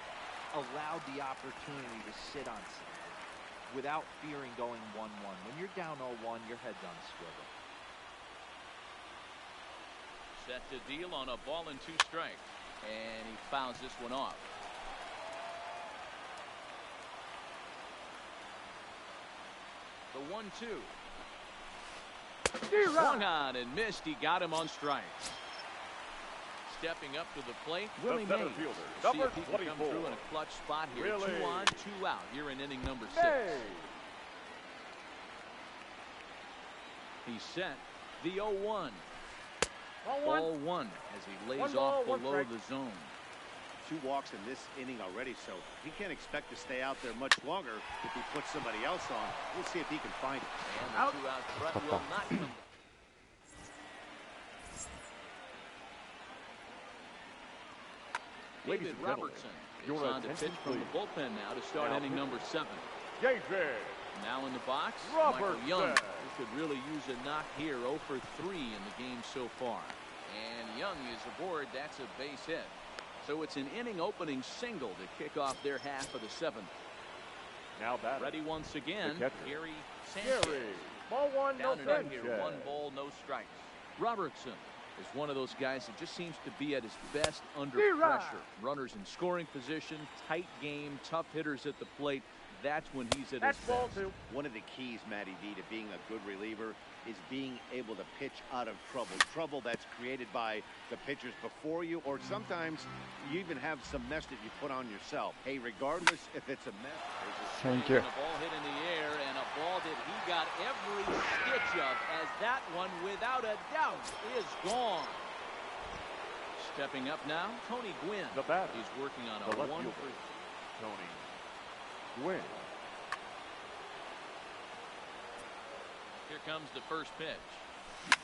[SPEAKER 7] allowed the opportunity to sit on something without fearing going 1-1. When you're down 0-1, your head's on a swivel.
[SPEAKER 3] Set to deal on a ball and 2 strikes. And he fouls this one off. The 1-2. Swung on and missed. He got him on strikes. Stepping up to the plate, Willie
[SPEAKER 5] center
[SPEAKER 3] Mays.
[SPEAKER 5] fielder,
[SPEAKER 3] See
[SPEAKER 5] number
[SPEAKER 3] if he can come
[SPEAKER 5] 24.
[SPEAKER 3] through in a clutch spot here.
[SPEAKER 5] Willie.
[SPEAKER 3] 2 on, 2 out here in inning number 6.
[SPEAKER 5] Mays.
[SPEAKER 3] He's set. The 0-1.
[SPEAKER 6] Ball 1.
[SPEAKER 3] Ball 1 as he lays
[SPEAKER 6] One ball,
[SPEAKER 3] off
[SPEAKER 6] one
[SPEAKER 3] below
[SPEAKER 6] strike.
[SPEAKER 3] the zone.
[SPEAKER 4] 2 walks in this inning already, so he can't expect to stay out there much longer if he puts somebody else on. We'll see if he can find it.
[SPEAKER 3] And the
[SPEAKER 6] Out.
[SPEAKER 3] 2-out front will not come.
[SPEAKER 5] Ladies
[SPEAKER 3] David
[SPEAKER 5] and gentlemen,
[SPEAKER 3] Robertson is
[SPEAKER 5] your
[SPEAKER 3] on to pitch
[SPEAKER 5] attention,
[SPEAKER 3] from the
[SPEAKER 5] please.
[SPEAKER 3] bullpen now to start
[SPEAKER 5] Now
[SPEAKER 3] inning number 7.
[SPEAKER 5] David.
[SPEAKER 3] Now in the box, Michael
[SPEAKER 5] Robertson.
[SPEAKER 3] Young. Who could really use a knock here. 0 for 3 in the game so far. And Young is aboard. That's a base hit. So it's an inning opening single to kick off their half of the 7th.
[SPEAKER 5] Now batting.
[SPEAKER 3] Ready once again,
[SPEAKER 5] The catcher.
[SPEAKER 3] Gary Sanchez.
[SPEAKER 5] Gary.
[SPEAKER 6] Ball 1, no
[SPEAKER 3] Down and in
[SPEAKER 6] strikes.
[SPEAKER 3] here,
[SPEAKER 5] Sanchez.
[SPEAKER 3] 1 ball, no strikes. Robertson is one of those guys that just seems to be at his best under
[SPEAKER 6] Zero.
[SPEAKER 3] pressure. Runners in scoring position, tight game, tough hitters at the plate. That's when he's at
[SPEAKER 6] That's
[SPEAKER 3] his
[SPEAKER 6] ball
[SPEAKER 3] best.
[SPEAKER 6] 2.
[SPEAKER 4] One of the keys, Matty V, to being a good reliever is being able to pitch out of trouble. Trouble that's created by the pitchers before you, or sometimes you even have some mess that you put on yourself. Hey, regardless if it's a mess.
[SPEAKER 2] Thank
[SPEAKER 3] And
[SPEAKER 2] you.
[SPEAKER 3] a ball hit in the air, and a ball that he got every stitch of, as that one, without a doubt, is gone. Stepping up now, Tony Gwynn.
[SPEAKER 5] The batter.
[SPEAKER 3] He's working on
[SPEAKER 5] The
[SPEAKER 3] a
[SPEAKER 5] left
[SPEAKER 3] 1
[SPEAKER 5] fielder.
[SPEAKER 3] for
[SPEAKER 5] Tony Gwynn.
[SPEAKER 3] Here comes the first pitch.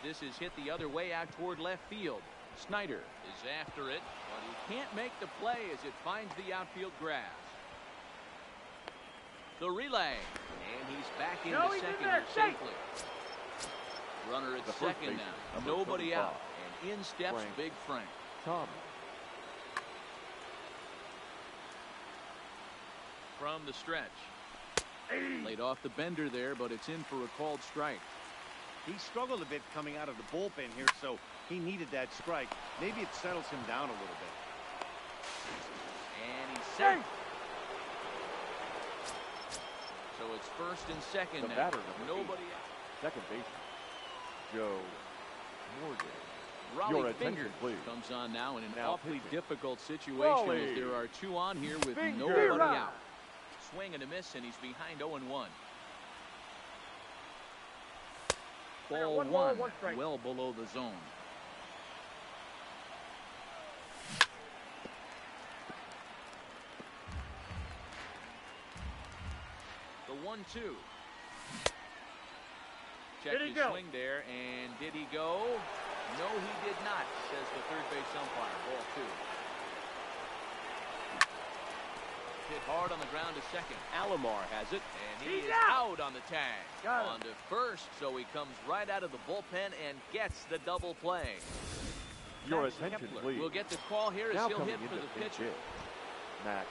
[SPEAKER 3] This is hit the other way out toward left field. Snyder is after it, but he can't make the play as it finds the outfield grass. The relay, and he's back into
[SPEAKER 6] No, he's in
[SPEAKER 3] second
[SPEAKER 6] there,
[SPEAKER 3] here
[SPEAKER 6] safe.
[SPEAKER 3] safely. Runner at
[SPEAKER 5] The first
[SPEAKER 3] second
[SPEAKER 5] baseman,
[SPEAKER 3] now.
[SPEAKER 5] number
[SPEAKER 3] Nobody
[SPEAKER 5] 35.
[SPEAKER 3] out, and in steps
[SPEAKER 5] Frank.
[SPEAKER 3] Big Frank.
[SPEAKER 5] Thomas.
[SPEAKER 3] From the stretch. Laid off the bender there, but it's in for a called strike.
[SPEAKER 4] He struggled a bit coming out of the bullpen here, so he needed that strike. Maybe it settles him down a little bit.
[SPEAKER 3] And he's safe. So it's first and second
[SPEAKER 5] The
[SPEAKER 3] now.
[SPEAKER 5] batter, number 8.
[SPEAKER 3] Nobody out.
[SPEAKER 5] Second baseman, Joe Morgan.
[SPEAKER 3] Raleigh
[SPEAKER 5] Your attention,
[SPEAKER 3] Finger
[SPEAKER 5] please.
[SPEAKER 3] comes on now in an
[SPEAKER 5] Now
[SPEAKER 3] awfully
[SPEAKER 5] pitching.
[SPEAKER 3] difficult situation
[SPEAKER 5] Raleigh
[SPEAKER 3] as there are 2 on here with
[SPEAKER 5] Finger.
[SPEAKER 3] nobody
[SPEAKER 6] Zero.
[SPEAKER 3] out. Swing and a miss, and he's behind 0-1. Ball
[SPEAKER 6] One
[SPEAKER 3] 1,
[SPEAKER 6] ball, one strike.
[SPEAKER 3] well below the zone. 1-2. Check
[SPEAKER 6] Did he
[SPEAKER 3] his
[SPEAKER 6] go?
[SPEAKER 3] swing there, and did he go? No, he did not, says the third base umpire. Ball 2. Hit hard on the ground to second. Alomar has it, and he
[SPEAKER 6] He's
[SPEAKER 3] is
[SPEAKER 6] out.
[SPEAKER 3] out on the tag.
[SPEAKER 6] Got him.
[SPEAKER 3] On to first, so he comes right out of the bullpen and gets the double play.
[SPEAKER 5] Your
[SPEAKER 3] Max
[SPEAKER 5] attention,
[SPEAKER 3] Kepler
[SPEAKER 5] please.
[SPEAKER 3] will get the call here as
[SPEAKER 5] Now
[SPEAKER 3] he'll
[SPEAKER 5] coming
[SPEAKER 3] hit for
[SPEAKER 5] into
[SPEAKER 3] the
[SPEAKER 5] pinch
[SPEAKER 3] pitcher.
[SPEAKER 5] hit, Max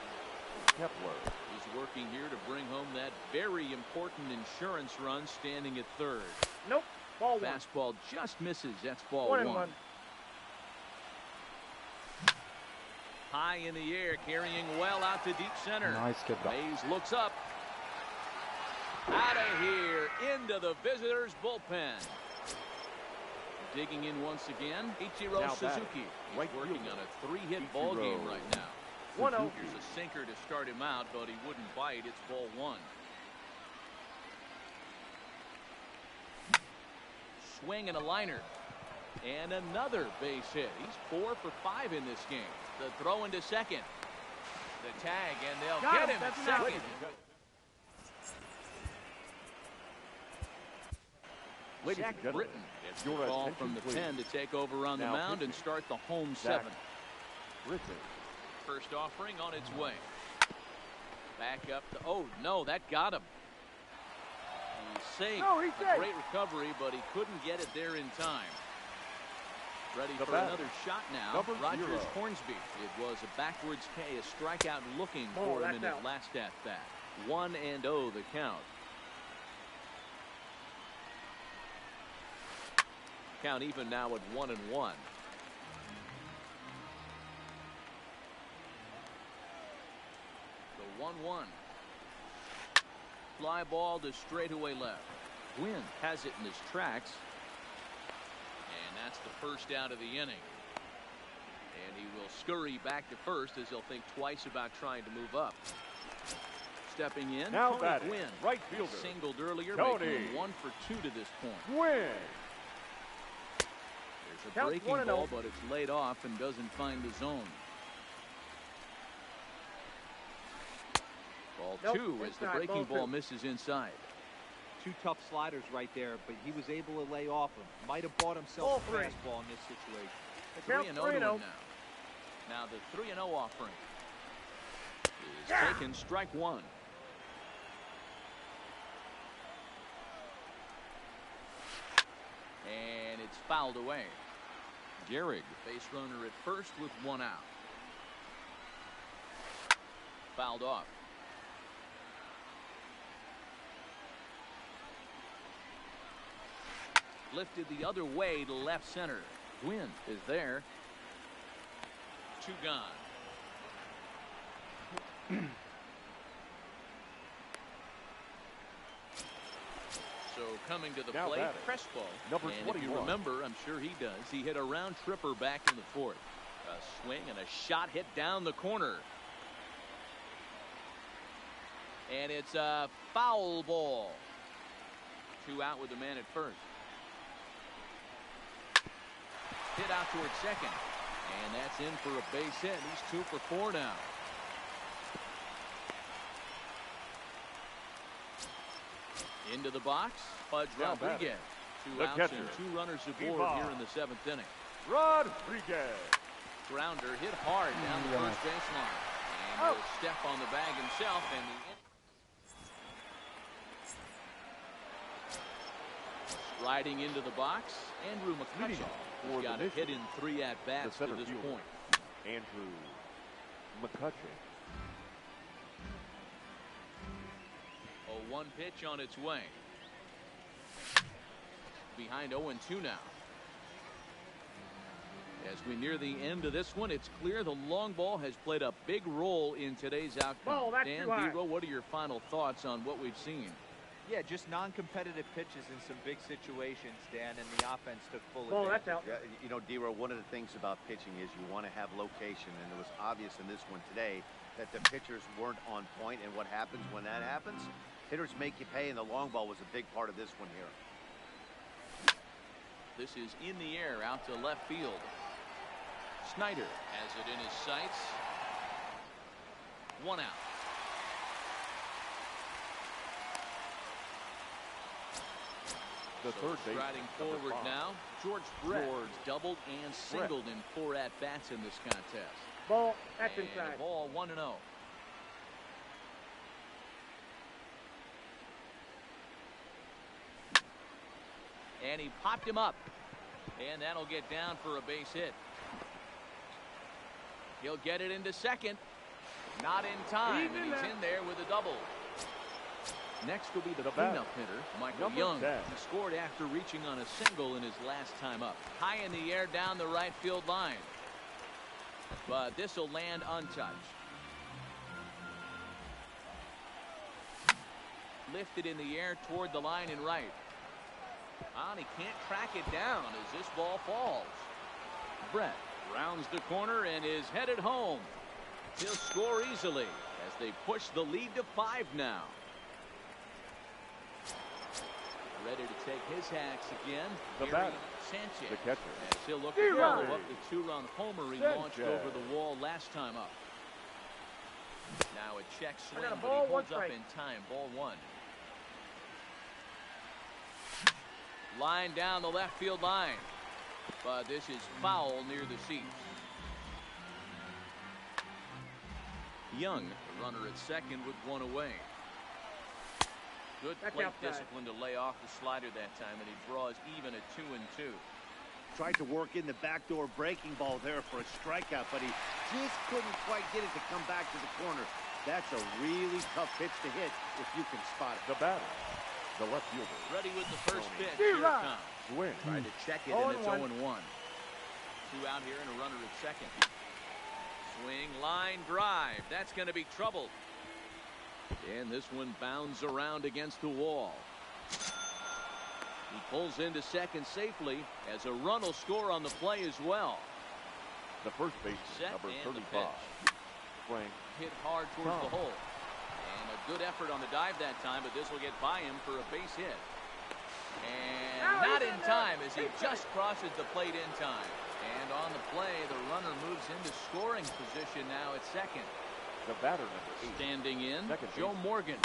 [SPEAKER 5] Kepler.
[SPEAKER 3] He's working here to bring home that very important insurance run, standing at third.
[SPEAKER 6] Nope. Ball 1.
[SPEAKER 3] Fastball just misses. That's ball
[SPEAKER 6] 1 and
[SPEAKER 3] 1.
[SPEAKER 6] 1.
[SPEAKER 3] High in the air, carrying well out to deep center.
[SPEAKER 2] Nice get back.
[SPEAKER 3] Mays looks up. Out of here, into the visitors' bullpen. Digging in once again, Ichiro
[SPEAKER 5] Now batting,
[SPEAKER 3] Suzuki. He's
[SPEAKER 5] right
[SPEAKER 3] working
[SPEAKER 5] fielder,
[SPEAKER 3] on a 3-hit ball game
[SPEAKER 5] Ichiro
[SPEAKER 3] right now.
[SPEAKER 6] 1-0.
[SPEAKER 3] Here's a sinker to start him out, but he wouldn't bite. It's ball 1. Swing and a liner. And another base hit. He's 4 for 5 in this game. The throw into second. The tag, and they'll
[SPEAKER 6] Got
[SPEAKER 3] get
[SPEAKER 6] him.
[SPEAKER 3] him
[SPEAKER 6] That's
[SPEAKER 3] at
[SPEAKER 6] an out.
[SPEAKER 3] second.
[SPEAKER 5] Ladies
[SPEAKER 3] Jack
[SPEAKER 5] and gentlemen,
[SPEAKER 3] Britton gets the
[SPEAKER 5] your
[SPEAKER 3] call
[SPEAKER 5] attention,
[SPEAKER 3] from the
[SPEAKER 5] please.
[SPEAKER 3] pen to take over on the
[SPEAKER 5] Now
[SPEAKER 3] mound and
[SPEAKER 5] pitching.
[SPEAKER 3] start the home
[SPEAKER 5] Jack
[SPEAKER 3] 7th.
[SPEAKER 5] Britton.
[SPEAKER 3] First offering on its way. Back up. Oh, no, that got him. He saved
[SPEAKER 6] No, he's
[SPEAKER 3] a
[SPEAKER 6] safe.
[SPEAKER 3] great recovery, but he couldn't get it there in time. Ready
[SPEAKER 5] The
[SPEAKER 3] for
[SPEAKER 5] batter,
[SPEAKER 3] another shot now.
[SPEAKER 5] number
[SPEAKER 3] Rogers
[SPEAKER 5] 0.
[SPEAKER 3] Hornsby. It was a backwards K, a strikeout looking
[SPEAKER 6] Ball,
[SPEAKER 3] for him in
[SPEAKER 6] that's
[SPEAKER 3] his
[SPEAKER 6] out.
[SPEAKER 3] last at bat. 1-0 the count. Count even now at 1-1. The 1-1. Fly ball to straightaway left. Gwynn has it in his tracks. And that's the first out of the inning. And he will scurry back to first as he'll think twice about trying to move up. Stepping in,
[SPEAKER 5] Now
[SPEAKER 3] Tony
[SPEAKER 5] batting,
[SPEAKER 3] Gwynn.
[SPEAKER 5] right fielder,
[SPEAKER 3] Singled earlier,
[SPEAKER 5] Tony.
[SPEAKER 3] making him 1 for 2 to this point.
[SPEAKER 5] Win.
[SPEAKER 3] There's a
[SPEAKER 6] Count
[SPEAKER 3] breaking
[SPEAKER 6] 1-0.
[SPEAKER 3] ball, but it's laid off and doesn't find the zone. Ball
[SPEAKER 6] Nope,
[SPEAKER 3] 2 as the
[SPEAKER 6] inside,
[SPEAKER 3] breaking
[SPEAKER 6] ball
[SPEAKER 3] ball
[SPEAKER 6] 2.
[SPEAKER 3] misses inside.
[SPEAKER 7] 2 tough sliders right there, but he was able to lay off him. Might have bought himself a
[SPEAKER 6] Ball 3.
[SPEAKER 7] fastball in this situation.
[SPEAKER 6] The count
[SPEAKER 3] 3-0 to him
[SPEAKER 6] 3-0.
[SPEAKER 3] now. Now the 3-0 offering is
[SPEAKER 6] Yeah.
[SPEAKER 3] taken, strike 1. And it's fouled away. Gehrig, base runner at first with 1 out. Fouled off. Lifted the other way to left center. Gwynn is there. 2 gone. So coming to the
[SPEAKER 5] Now
[SPEAKER 3] plate,
[SPEAKER 5] batting,
[SPEAKER 3] Crespo.
[SPEAKER 5] number
[SPEAKER 3] And if you
[SPEAKER 5] 21.
[SPEAKER 3] remember, I'm sure he does, he hit a round tripper back in the 4th. A swing and a shot hit down the corner. And it's a foul ball. 2 out with the man at first. Hit out towards second. And that's in for a base hit. He's 2 for 4 now. Into the box, Pudge
[SPEAKER 5] Now
[SPEAKER 3] Rodriguez.
[SPEAKER 5] batting,
[SPEAKER 3] 2
[SPEAKER 5] the
[SPEAKER 3] outs
[SPEAKER 5] catcher,
[SPEAKER 3] and 2 runners aboard
[SPEAKER 5] Ibar.
[SPEAKER 3] here in the 7th inning.
[SPEAKER 5] Rodriguez.
[SPEAKER 3] Grounder hit hard down the
[SPEAKER 2] Yeah.
[SPEAKER 3] first baseline. And
[SPEAKER 6] Oh.
[SPEAKER 3] he'll step on the bag himself. And striding into the box, Andrew
[SPEAKER 5] Leading
[SPEAKER 3] McCutcheon.
[SPEAKER 5] for
[SPEAKER 3] He's
[SPEAKER 5] the
[SPEAKER 3] got a hit
[SPEAKER 5] Mission,
[SPEAKER 3] in 3 at-bats
[SPEAKER 5] the
[SPEAKER 3] to
[SPEAKER 5] center
[SPEAKER 3] this
[SPEAKER 5] fielder.
[SPEAKER 3] point.
[SPEAKER 5] Andrew McCutcheon.
[SPEAKER 3] 0-1 pitch on its way. Behind 0-2 now. As we near the end of this one, it's clear the long ball has played a big role in today's outcome.
[SPEAKER 6] Ball, that's
[SPEAKER 3] Dan
[SPEAKER 6] too high.
[SPEAKER 3] Biro, what are your final thoughts on what we've seen?
[SPEAKER 7] Yeah, just non-competitive pitches in some big situations, Dan, and the offense took full
[SPEAKER 6] Ball,
[SPEAKER 7] advantage.
[SPEAKER 6] that's out.
[SPEAKER 4] Yeah, you know, Dero, one of the things about pitching is you want to have location, and it was obvious in this one today that the pitchers weren't on point, and what happens when that happens? Hitters make you pay, and the long ball was a big part of this one here.
[SPEAKER 3] This is in the air out to left field. Snyder has it in his sights. 1 out.
[SPEAKER 5] The third base.
[SPEAKER 3] Striding
[SPEAKER 5] number
[SPEAKER 3] forward
[SPEAKER 5] 5.
[SPEAKER 3] now, George Brett doubled and singled in 4 at-bats in this contest.
[SPEAKER 6] Ball. That's
[SPEAKER 3] And
[SPEAKER 6] inside.
[SPEAKER 3] a ball 1-0. And he popped him up. And that'll get down for a base hit. He'll get it into second. Not in time, and he's in there with a double. Next will be the cleanup hitter, Michael
[SPEAKER 5] Number
[SPEAKER 3] Young.
[SPEAKER 5] 10.
[SPEAKER 3] He scored after reaching on a single in his last time up. High in the air down the right field line. But this will land untouched. Lifted in the air toward the line and right. And he can't track it down as this ball falls. Brett rounds the corner and is headed home. He'll score easily as they push the lead to 5 now. Ready to take his hacks again.
[SPEAKER 5] The
[SPEAKER 3] Gary
[SPEAKER 5] batter,
[SPEAKER 3] Sanchez.
[SPEAKER 5] the catcher.
[SPEAKER 3] As he'll look to follow up the 2-run homer he launched over the wall last time up. Now a check swing,
[SPEAKER 6] got a
[SPEAKER 3] but
[SPEAKER 6] ball,
[SPEAKER 3] he holds
[SPEAKER 6] one
[SPEAKER 3] up
[SPEAKER 6] strike.
[SPEAKER 3] in time. Ball 1. Line down the left field line. But this is foul near the seats. Young, the runner at second with 1 away. Good
[SPEAKER 6] That's
[SPEAKER 3] plate
[SPEAKER 6] outside.
[SPEAKER 3] discipline to lay off the slider that time, and he draws even at 2-2.
[SPEAKER 4] Tried to work in the backdoor breaking ball there for a strikeout, but he just couldn't quite get it to come back to the corner. That's a really tough pitch to hit if you can spot it.
[SPEAKER 5] The batter, the left fielder.
[SPEAKER 3] Ready with the first pitch. Here it comes.
[SPEAKER 5] Swing.
[SPEAKER 3] Tried to check it, and it's 0-1. 2 out here and a runner at second. Swing, line, drive. That's going to be trouble. And this one bounds around against the wall. He pulls into second safely as a run will score on the play as well.
[SPEAKER 5] The first baseman,
[SPEAKER 3] Set
[SPEAKER 5] number
[SPEAKER 3] and the
[SPEAKER 5] 35.
[SPEAKER 3] pitch.
[SPEAKER 5] Swing.
[SPEAKER 3] Hit hard towards the hole. And a good effort on the dive that time, but this will get by him for a base hit. And not in time as he just crosses the plate in time. And on the play, the runner moves into scoring position now at second.
[SPEAKER 5] The batter, number 8.
[SPEAKER 3] Standing in,
[SPEAKER 5] Second
[SPEAKER 3] Joe
[SPEAKER 5] baseman.
[SPEAKER 3] Morgan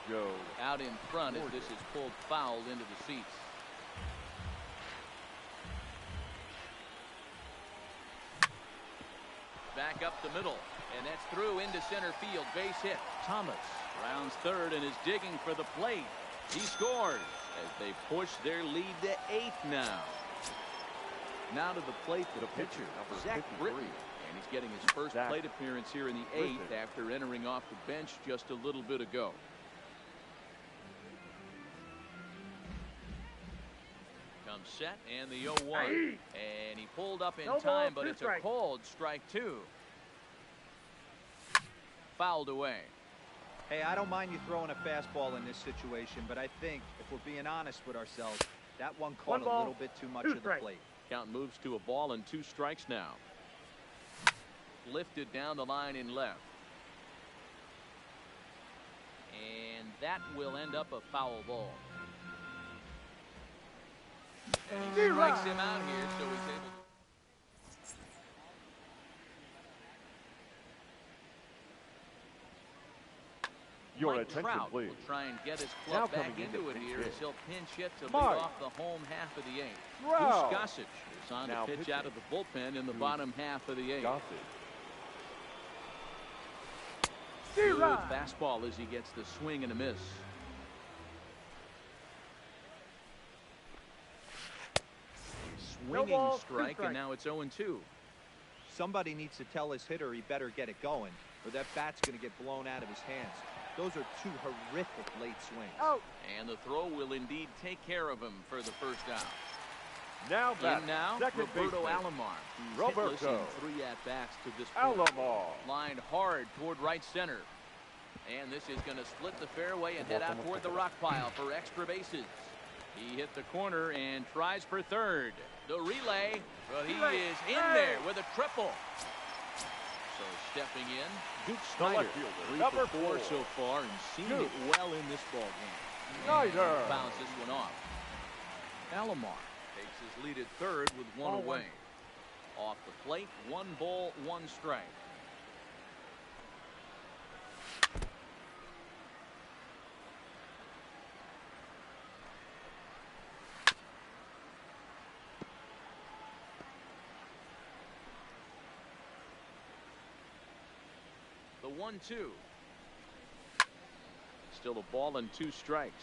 [SPEAKER 5] Joe.
[SPEAKER 3] out in front as this is pulled foul into the seats. Back up the middle, and that's through into center field. Base hit. Thomas rounds third and is digging for the plate. He scores as they push their lead to 8 now. Now to the plate, the pitcher,
[SPEAKER 5] number
[SPEAKER 3] Zach
[SPEAKER 5] 53.
[SPEAKER 3] Britton. And he's getting his first
[SPEAKER 5] Zach
[SPEAKER 3] plate appearance here in the 8th
[SPEAKER 5] Britton.
[SPEAKER 3] after entering off the bench just a little bit ago. Comes set and the 0-1. And he pulled up in
[SPEAKER 6] No
[SPEAKER 3] time,
[SPEAKER 6] ball,
[SPEAKER 3] but
[SPEAKER 6] 2
[SPEAKER 3] it's
[SPEAKER 6] strikes.
[SPEAKER 3] a called strike 2. Fouled away.
[SPEAKER 7] Hey, I don't mind you throwing a fastball in this situation, but I think if we're being honest with ourselves, that one caught
[SPEAKER 6] One
[SPEAKER 7] a
[SPEAKER 6] ball,
[SPEAKER 7] little bit too much
[SPEAKER 6] 2
[SPEAKER 7] of the
[SPEAKER 6] strikes.
[SPEAKER 7] plate.
[SPEAKER 3] Count moves to a ball and 2 strikes now. Lifted down the line in left. And that will end up a foul ball. And he strikes him out here, so he's able to.
[SPEAKER 5] Your
[SPEAKER 3] Mike
[SPEAKER 5] attention,
[SPEAKER 3] Trout
[SPEAKER 5] please.
[SPEAKER 3] will try and get his
[SPEAKER 5] Now
[SPEAKER 3] club back
[SPEAKER 5] coming in
[SPEAKER 3] into
[SPEAKER 5] to
[SPEAKER 3] it
[SPEAKER 5] pinch
[SPEAKER 3] here
[SPEAKER 5] hit.
[SPEAKER 3] as he'll pinch hit to lead
[SPEAKER 5] Mike
[SPEAKER 3] off the home half of the 8th.
[SPEAKER 5] Trout.
[SPEAKER 3] Goose Gossage is on
[SPEAKER 5] Now
[SPEAKER 3] to pitch
[SPEAKER 5] pitching.
[SPEAKER 3] out of the bullpen in the
[SPEAKER 5] Goose
[SPEAKER 3] bottom half of the 8th.
[SPEAKER 5] Gossage.
[SPEAKER 3] Good fastball as he gets the swing and a miss. Swinging
[SPEAKER 6] ball, 2
[SPEAKER 3] strike, and
[SPEAKER 6] strikes.
[SPEAKER 3] now it's 0-2.
[SPEAKER 7] Somebody needs to tell his hitter he better get it going, or that bat's going to get blown out of his hands. Those are 2 horrific late swings.
[SPEAKER 6] Out.
[SPEAKER 3] And the throw will indeed take care of him for the first out.
[SPEAKER 5] Now back.
[SPEAKER 3] In now,
[SPEAKER 5] Second
[SPEAKER 3] Roberto
[SPEAKER 5] baseman.
[SPEAKER 3] Alomar. He's hitless
[SPEAKER 5] Roberto.
[SPEAKER 3] in 3 at-bats to this point.
[SPEAKER 5] Alomar.
[SPEAKER 3] Lined hard toward right center. And this is going to split the fairway and head out toward the rock pile for extra bases. He hit the corner and tries for third. The relay, but he is in there with a triple. So stepping in, Duke
[SPEAKER 5] The
[SPEAKER 3] Snyder,
[SPEAKER 5] left fielder,
[SPEAKER 3] 3
[SPEAKER 5] number
[SPEAKER 3] for 4
[SPEAKER 5] 4.
[SPEAKER 3] so far and seen
[SPEAKER 5] Duke.
[SPEAKER 3] it well in this ball game.
[SPEAKER 5] Snyder.
[SPEAKER 3] Bounce this one off. Alomar takes his lead at third with 1
[SPEAKER 6] Ball
[SPEAKER 3] away.
[SPEAKER 6] 1.
[SPEAKER 3] Off the plate, 1 ball, 1 strike. The 1-2. Still a ball and 2 strikes.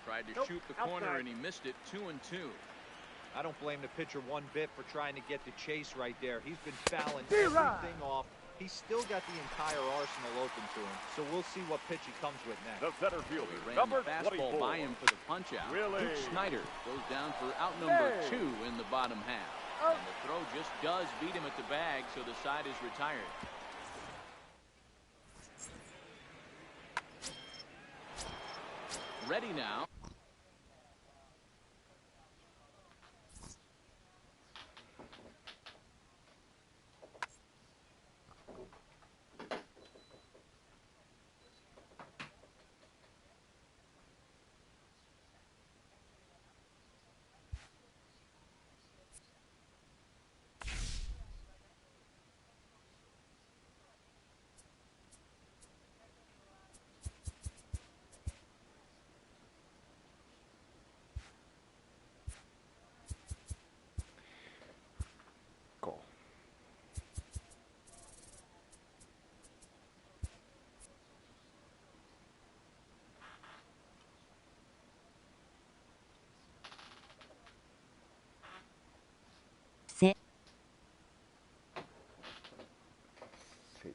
[SPEAKER 3] Tried to shoot the corner and he missed it. 2-2.
[SPEAKER 7] I don't blame the pitcher one bit for trying to get the chase right there. He's been fouling everything off. He's still got the entire arsenal open to him. So we'll see what pitch he comes with next.
[SPEAKER 5] The center fielder,
[SPEAKER 3] Ran
[SPEAKER 5] number
[SPEAKER 3] the fastball
[SPEAKER 5] 24.
[SPEAKER 3] by him for the punch out. Luke Snyder goes down for out number 2 in the bottom half. And the throw just does beat him at the bag, so the side is retired. Ready now.
[SPEAKER 2] Go.
[SPEAKER 1] Se.
[SPEAKER 2] Se.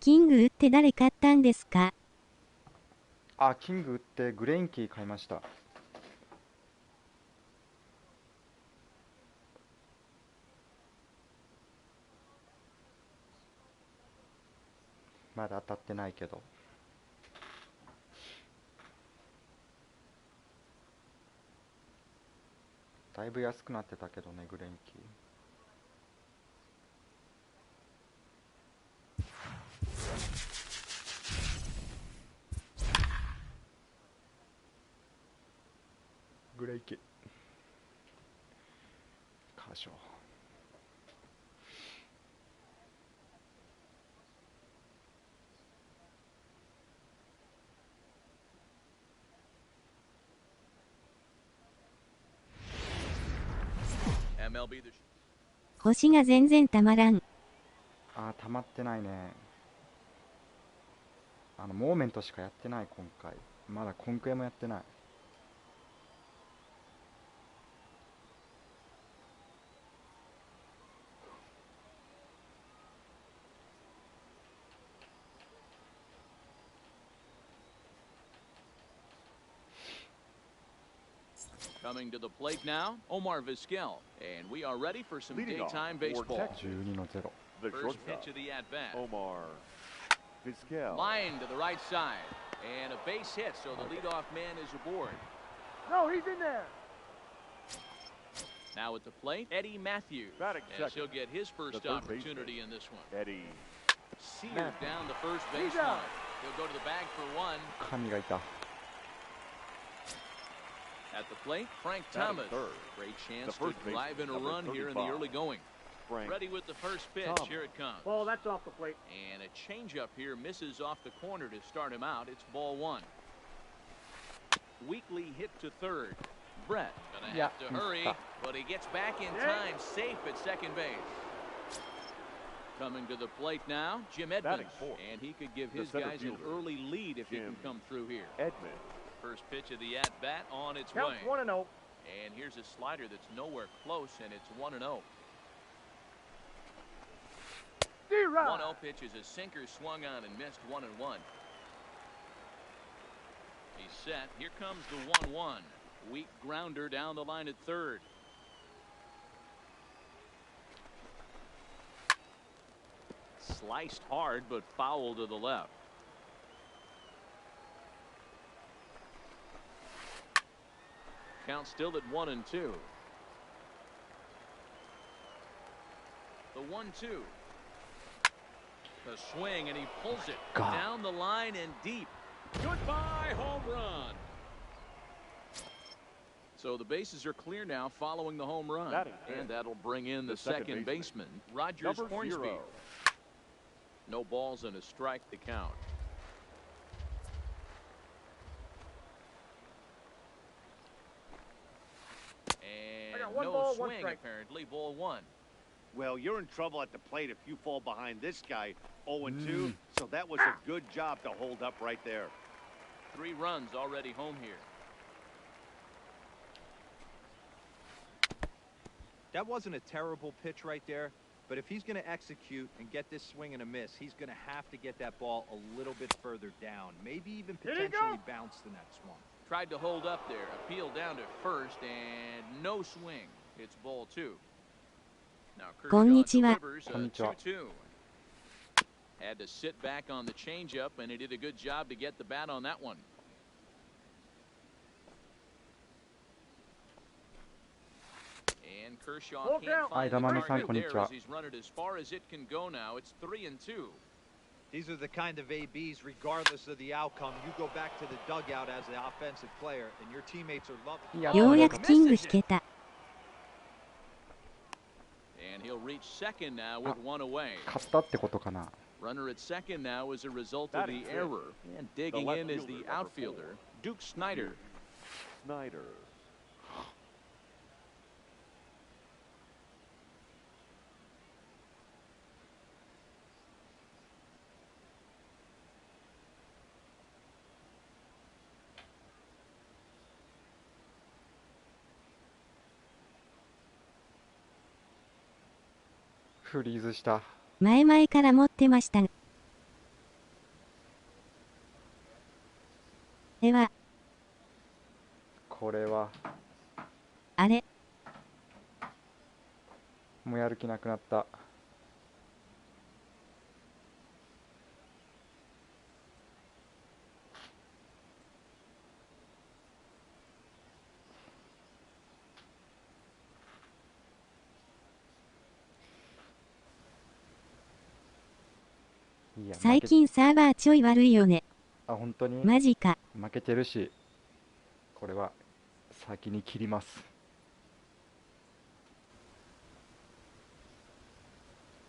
[SPEAKER 1] キング打って誰買ったんですか？
[SPEAKER 2] あ、キング打ってグレインキー買いました。まだ当たってないけど。だいぶ安くなってたけどね、グレインキー。グレイキー。カーショー。
[SPEAKER 3] MLB The Show.
[SPEAKER 1] 星が全然たまらん。
[SPEAKER 2] あー、溜まってないね。モーメントしかやってない、今回。まだコンクエもやってない。
[SPEAKER 3] Coming to the plate now, Omar Vizquel. And we are ready for some
[SPEAKER 5] Leading off
[SPEAKER 3] daytime
[SPEAKER 5] for
[SPEAKER 3] baseball.
[SPEAKER 5] Texas,
[SPEAKER 2] 12-0。the
[SPEAKER 3] First
[SPEAKER 5] shortstop,
[SPEAKER 3] pitch of the at-bat.
[SPEAKER 5] Omar Vizquel.
[SPEAKER 3] Line to the right side. And a base hit, so the leadoff man is aboard.
[SPEAKER 6] No, he's in there.
[SPEAKER 3] Now at the plate, Eddie Matthews.
[SPEAKER 5] Batting
[SPEAKER 3] And
[SPEAKER 5] second,
[SPEAKER 3] he'll get his first
[SPEAKER 5] the third
[SPEAKER 3] opportunity
[SPEAKER 5] baseman.
[SPEAKER 3] in this one.
[SPEAKER 5] Eddie.
[SPEAKER 3] Seared down the first
[SPEAKER 6] He's
[SPEAKER 3] baseline.
[SPEAKER 6] out.
[SPEAKER 3] He'll go to the bag for one.
[SPEAKER 2] 神がいた。
[SPEAKER 3] At the plate, Frank
[SPEAKER 5] Batting
[SPEAKER 3] Thomas.
[SPEAKER 5] third,
[SPEAKER 3] Great chance
[SPEAKER 5] the
[SPEAKER 3] to
[SPEAKER 5] first baseman,
[SPEAKER 3] drive in a
[SPEAKER 5] number
[SPEAKER 3] run here in the
[SPEAKER 5] 35.
[SPEAKER 3] early going.
[SPEAKER 5] Frank
[SPEAKER 3] Ready with the first pitch.
[SPEAKER 5] Thomas.
[SPEAKER 3] Here it comes.
[SPEAKER 6] Ball, that's off the plate.
[SPEAKER 3] And a changeup here misses off the corner to start him out. It's ball one. Weakly hit to third. Brett gonna have to hurry, but he gets back in time, safe at second base. Coming to the plate now, Jim Edmonds,
[SPEAKER 5] Batting fourth,
[SPEAKER 3] and he could give
[SPEAKER 5] the
[SPEAKER 3] his
[SPEAKER 5] center
[SPEAKER 3] guys an
[SPEAKER 5] fielder,
[SPEAKER 3] early lead if he
[SPEAKER 5] Jim
[SPEAKER 3] can come through here.
[SPEAKER 5] Edmonds.
[SPEAKER 3] First pitch of the at-bat on its
[SPEAKER 6] Count
[SPEAKER 3] way.
[SPEAKER 6] 1-0.
[SPEAKER 3] And here's a slider that's nowhere close, and it's 1-0.
[SPEAKER 6] D-Rod.
[SPEAKER 3] 1-0 pitch is a sinker swung on and missed 1-1. He's set. Here comes the 1-1. Weak grounder down the line at third. Sliced hard, but foul to the left. Count still at 1-2. The 1-2. The swing, and he pulls it down the line and deep. Goodbye, home run. So the bases are clear now following the home run. And that'll bring in the second baseman, Rogers
[SPEAKER 5] Number
[SPEAKER 3] Hornsby.
[SPEAKER 5] 0.
[SPEAKER 3] No balls and a strike to count. And
[SPEAKER 6] got one
[SPEAKER 3] no
[SPEAKER 6] ball, one
[SPEAKER 3] swing,
[SPEAKER 6] strike.
[SPEAKER 3] apparently. Ball one.
[SPEAKER 4] Well, you're in trouble at the plate if you fall behind this guy 0-2. So that was a good job to hold up right there.
[SPEAKER 3] 3 runs already home here.
[SPEAKER 7] That wasn't a terrible pitch right there, but if he's going to execute and get this swing and a miss, he's going to have to get that ball a little bit further down, maybe even
[SPEAKER 6] Here you
[SPEAKER 7] potentially
[SPEAKER 6] go.
[SPEAKER 7] bounce the next one.
[SPEAKER 3] Tried to hold up there. Appeal down to first, and no swing. It's ball 2. Now Kershaw
[SPEAKER 1] こんにちは。
[SPEAKER 3] delivers a
[SPEAKER 2] こんにちは。
[SPEAKER 3] 2-2. Had to sit back on the changeup, and he did a good job to get the bat on that one. And Kershaw
[SPEAKER 6] Full
[SPEAKER 3] can't
[SPEAKER 6] count.
[SPEAKER 3] find the
[SPEAKER 2] はい、玉美さん、
[SPEAKER 3] target
[SPEAKER 2] こんに
[SPEAKER 3] there
[SPEAKER 2] ちは。
[SPEAKER 3] as he's run it as far as it can go now. It's 3-2.
[SPEAKER 7] These are the kind of ABs, regardless of the outcome, you go back to the dugout as the offensive player, and your teammates are loving it.
[SPEAKER 1] ようやくキング引けた。
[SPEAKER 3] And he'll reach second now with one away.
[SPEAKER 2] 勝ったってことかな。
[SPEAKER 3] Runner at second now as a result of the error. And digging in is the outfielder, Duke Snyder.
[SPEAKER 5] Snyder.
[SPEAKER 2] フリーズした。
[SPEAKER 1] 前々から持ってましたが。では、
[SPEAKER 2] これは
[SPEAKER 1] あれ、
[SPEAKER 2] もうやる気なくなった。いや
[SPEAKER 1] 最近サーバーちょい悪いよね。
[SPEAKER 2] あ、本当に
[SPEAKER 1] マジか。
[SPEAKER 2] 負けてるし、これは先に切ります。